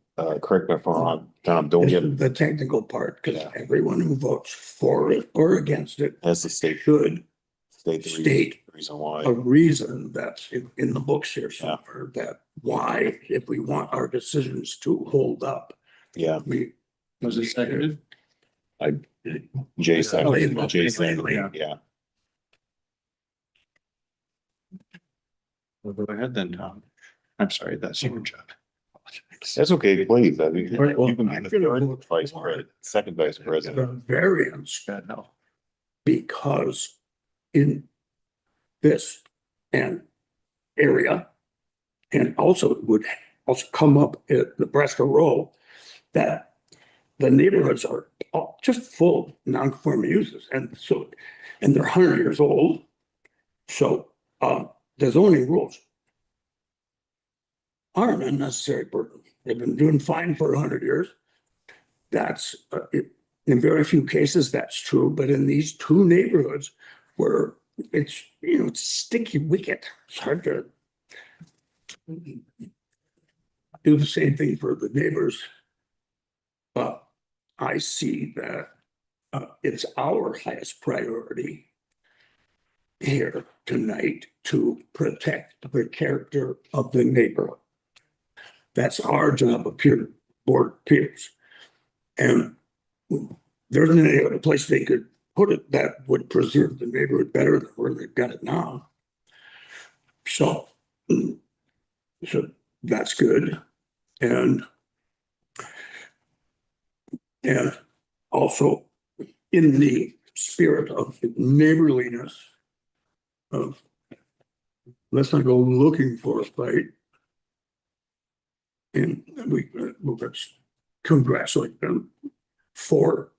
correct me if I'm wrong, Tom, don't This get, is the technical part, because Yeah. everyone who votes for it or against it has to state, should state the state reason why. a reason that's in the books here somewhere, that why, if we want our decisions to hold up, Yeah, we. Was it seconded? Jason, Plainly. Jason, Plainly. yeah. Well, go ahead then, Tom. I'm sorry, that's your job. That's okay, please. I mean, Right, well, you can be I'm the gonna third vote vice for president, second vice The president. variance, No. because in this and area, and also it would also come up at Nebraska Row, that the neighborhoods are all just full of non-conforming uses, and so, and they're 100 years old. So, the zoning rules are an unnecessary burden. They've been doing fine for 100 years. That's, in very few cases, that's true, but in these two neighborhoods where it's, it's a sticky wicket, it's hard to do the same thing for the neighbors. But I see that it's our highest priority here tonight to protect the character of the neighborhood. That's our job of board of peers. And there's any other place they could put it that would preserve the neighborhood better than where they've got it now. So that's good. And also in the spirit of neighborliness of, let's not go looking for a fight. And we'll just congratulate them for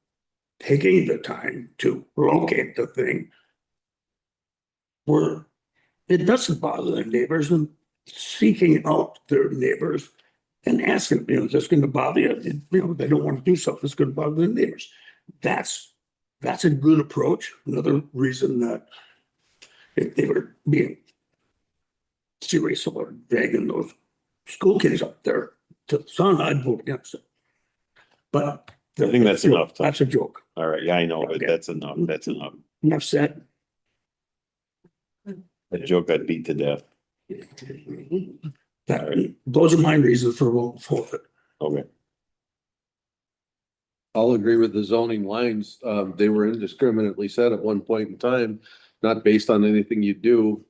taking the time to locate the thing where it doesn't bother their neighbors, and seeking out their neighbors and asking, is this going to bother you? They don't want to do something that's going to bother their neighbors. That's a good approach. Another reason that if they were being serious about dragging those school kids up there to the sun, I'd vote against it. But I think that's enough. Tom. That's a joke. All right, yeah, I know, but Okay. that's enough, that's enough. Enough said. That joke got beat to death. Those are my reasons for voting for it. Okay, I'll agree with the zoning lines. They were indiscriminately set at one point in time, not based on anything you do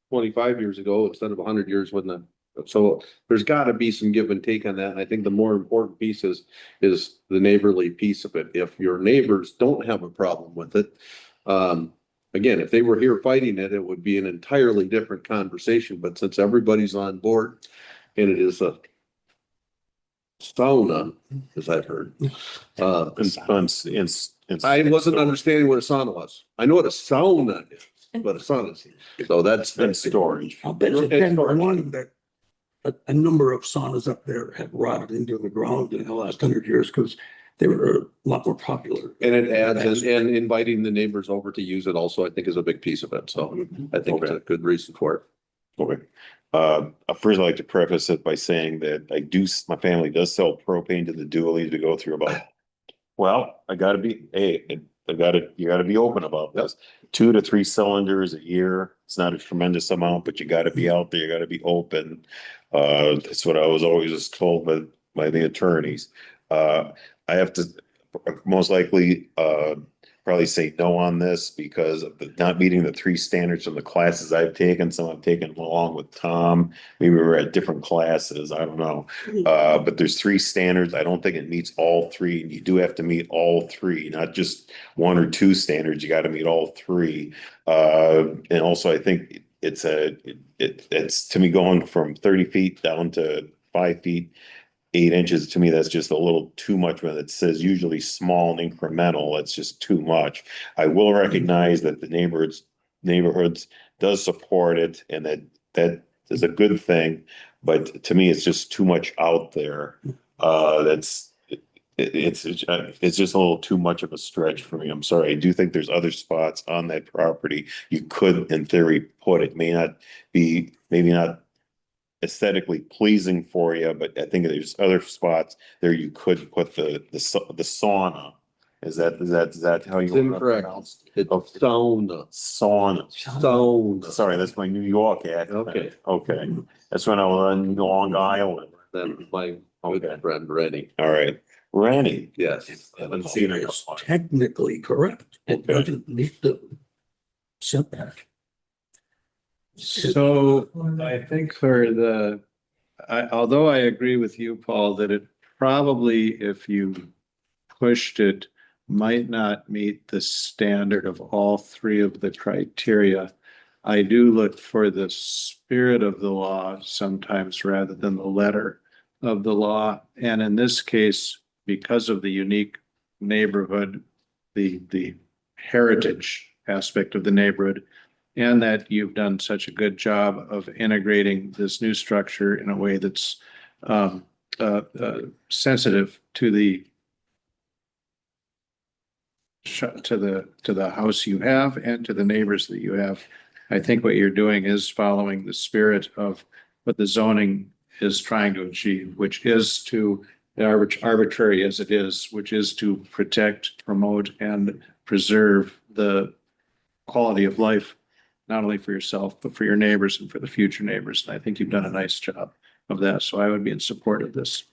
25 years ago instead of 100 years when the So there's gotta be some give and take on that. And I think the more important piece is the neighborly piece of it. If your neighbors don't have a problem with it, again, if they were here fighting it, it would be an entirely different conversation. But since everybody's on board and it is a sauna, as I've heard, I wasn't understanding what a sauna was. I know what a sauna is, but a sauna is, so that's storage. I'll bet you It's 10-1 that a number of saunas up there have rotted into the ground in the last 100 years because they were a lot more popular. And it adds, and inviting the neighbors over to use it also, I think is a big piece of it. So I think it's a good reason for it. Okay. First I'd like to preface it by saying that my family does sell propane to the dually to go through about, well, you gotta be open about this. 2 to 3 cylinders a year. It's not a tremendous amount, but you gotta be out there, you gotta be open. That's what I was always told by the attorneys. I have to most likely, probably say no on this because of the not meeting the 3 standards from the classes I've taken. Some I've taken along with Tom. Maybe we were at different classes. I don't know. But there's 3 standards. I don't think it meets all 3. And you do have to meet all 3, not just 1 or 2 standards. You got to meet all 3. And also I think it's to me going from 30 feet down to 5 feet, 8 inches, to me, that's just a little too much. When it says usually small and incremental, it's just too much. I will recognize that the neighborhoods does support it, and that is a good thing. But to me, it's just too much out there. It's just a little too much of a stretch for me. I'm sorry. I do think there's other spots on that property you could, in theory, put it. Maybe not aesthetically pleasing for you, but I think there's other spots there you could put the sauna. Is that how you? It's incorrect. It's sauna. Sauna. Sorry, that's my New York accent. Okay. That's when I was on Long Island. That's my good Okay. friend Rennie. All right. Rennie. Yes. Haven't seen it. It's technically correct. It Okay. doesn't meet the setback. So I think although I agree with you, Paul, that it probably, if you pushed it, might not meet the standard of all 3 of the criteria. I do look for the spirit of the law sometimes rather than the letter of the law. And in this case, because of the unique neighborhood, the heritage aspect of the neighborhood, and that you've done such a good job of integrating this new structure in a way that's sensitive to the house you have and to the neighbors that you have. I think what you're doing is following the spirit of what the zoning is trying to achieve, which is to, arbitrary as it is, which is to protect, promote, and preserve the quality of life, not only for yourself, but for your neighbors and for the future neighbors. And I think you've done a nice job of that. So I would be in support of this.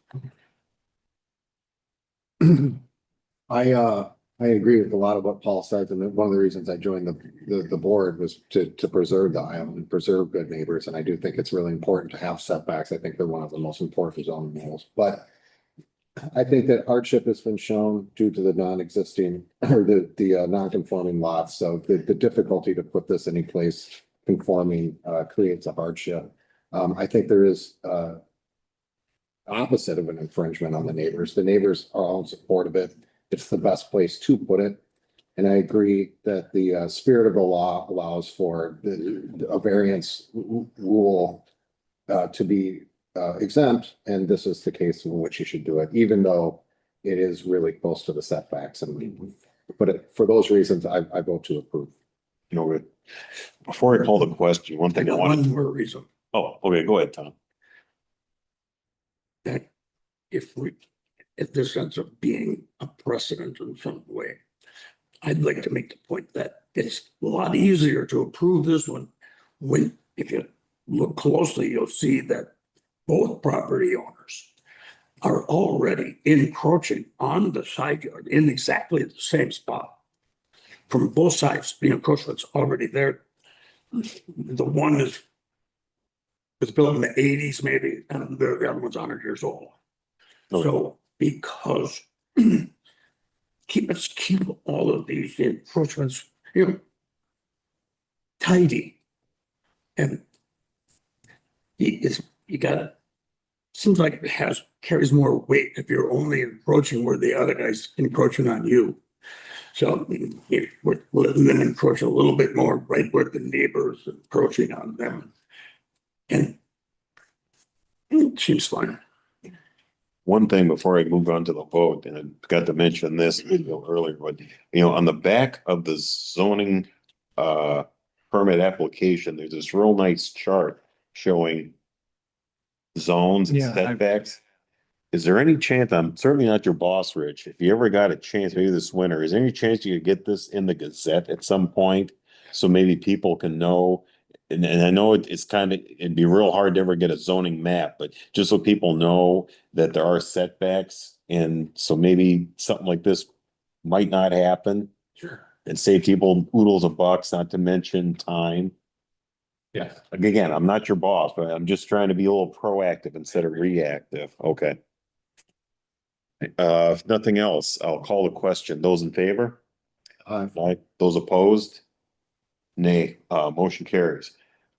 I agree with a lot of what Paul said, and one of the reasons I joined the board was to preserve the island and preserve good neighbors, and I do think it's really important to have setbacks. I think they're one of the most important zoning rules, but I think that hardship has been shown due to the non-existing or the non-conforming lots, so the difficulty to put this any place conforming creates a hardship. I think there is opposite of an infringement on the neighbors. The neighbors are all in support of it. It's the best place to put it. And I agree that the spirit of the law allows for a variance rule to be exempt. And this is the case in which you should do it, even though it is really close to the setbacks. But for those reasons, I vote to approve. Before I call the question, one I thing I got want. one more reason Oh, okay, go ahead, Tom. that if this ends up being a precedent in some way, I'd like to make the point that it's a lot easier to approve this one when, if you look closely, you'll see that both property owners are already encroaching on the side yard in exactly the same spot. From both sides, the encroachment's already there. The one is was built in the eighties maybe, and the other one's 100 years old. So because let's keep all of these encroachments, tidy. And you got, seems like it carries more weight if you're only encroaching where the other guy's encroaching on you. So we're letting them encroach a little bit more right where the neighbors encroaching on them. And it seems fine. One thing before I move on to the vote, and I forgot to mention this a little earlier, but on the back of the zoning permit application, there's this real nice chart showing zones and Yeah, setbacks. Is there any chance, I'm certainly not your boss, Rich, if you ever got a chance, maybe this winter, is there any chance you could get this in the Gazette at some point? So maybe people can know, and I know it's kind of, it'd be real hard to ever get a zoning map, but just so people know that there are setbacks. And so maybe something like this might not happen. Sure. And save people oodles of bucks, not to mention time. Yeah. Again, I'm not your boss, but I'm just trying to be a little proactive instead of reactive. Okay. If nothing else, I'll call the question. Those in favor? Aye. Those opposed? Nay. Motion carries.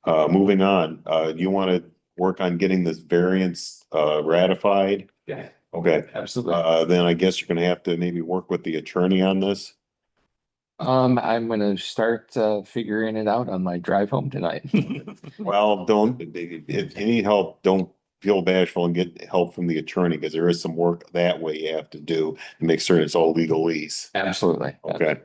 Moving on, you want to work on getting this variance ratified? Yeah, Okay. absolutely. Then I guess you're gonna have to maybe work with the attorney on this. I'm gonna start figuring it out on my drive home tonight. Well, if you need help, don't feel bashful and get help from the attorney, because there is some work that way you have to do to make sure it's all legalese. Absolutely. Okay.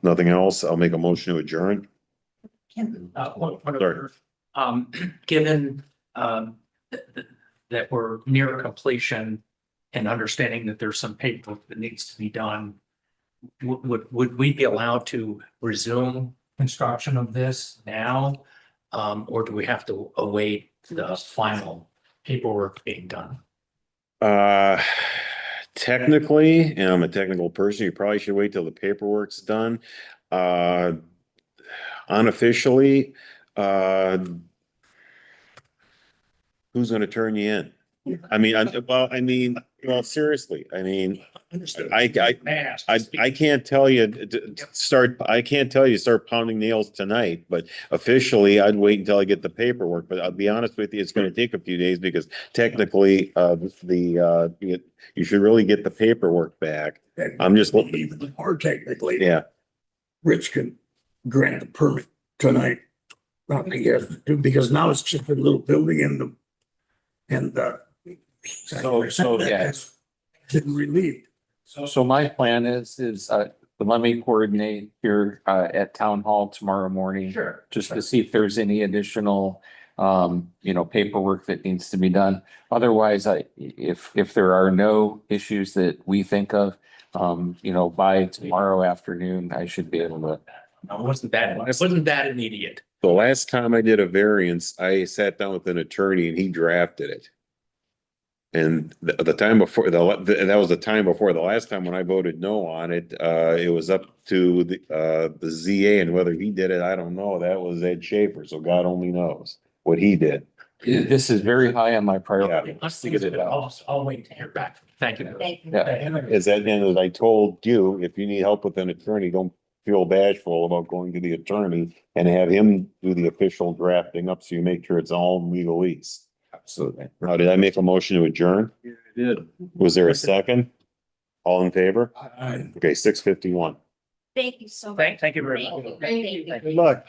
Nothing else? I'll make a motion to adjourn. One Sorry. other, given, that we're near completion and understanding that there's some paperwork that needs to be done, would we be allowed to resume construction of this now? Or do we have to await the final paperwork being done? Technically, and I'm a technical person, you probably should wait till the paperwork's done. Unofficially, who's gonna turn you in? I mean, well, seriously, I mean, Understood. I can't tell you to start pounding nails tonight, but officially I'd wait until I get the paperwork, but I'll be honest with you, it's gonna take a few days because technically, you should really get the paperwork back. I'm just looking, Even more technically. yeah, Rich can grant the permit tonight. Because now it's just a little building and yeah. Been relieved. So my plan is let me coordinate here at town hall tomorrow morning. Sure. Just to see if there's any additional paperwork that needs to be done. Otherwise, if there are no issues that we think of, by tomorrow afternoon, I should be able to. No, it wasn't that immediate. the last time I did a variance, I sat down with an attorney and he drafted it. And the time before, that was the time before, the last time when I voted no on it, it was up to the ZA, and whether he did it, I don't know. That was Ed Schaefer, so God only knows what he did. This is very high on my priority. Let's get it out. I'll wait to hear back. Thank you. Thank you. Yeah. As I told you, if you need help with an attorney, don't feel bashful about going to the attorney and have him do the official drafting up, so you make sure it's all legalese. Absolutely. Now, did I make a motion to adjourn? You did. Was there a second? All in favor? I- Okay, 6:51. Thank you so much. Thank you very much. Thank you. Good luck.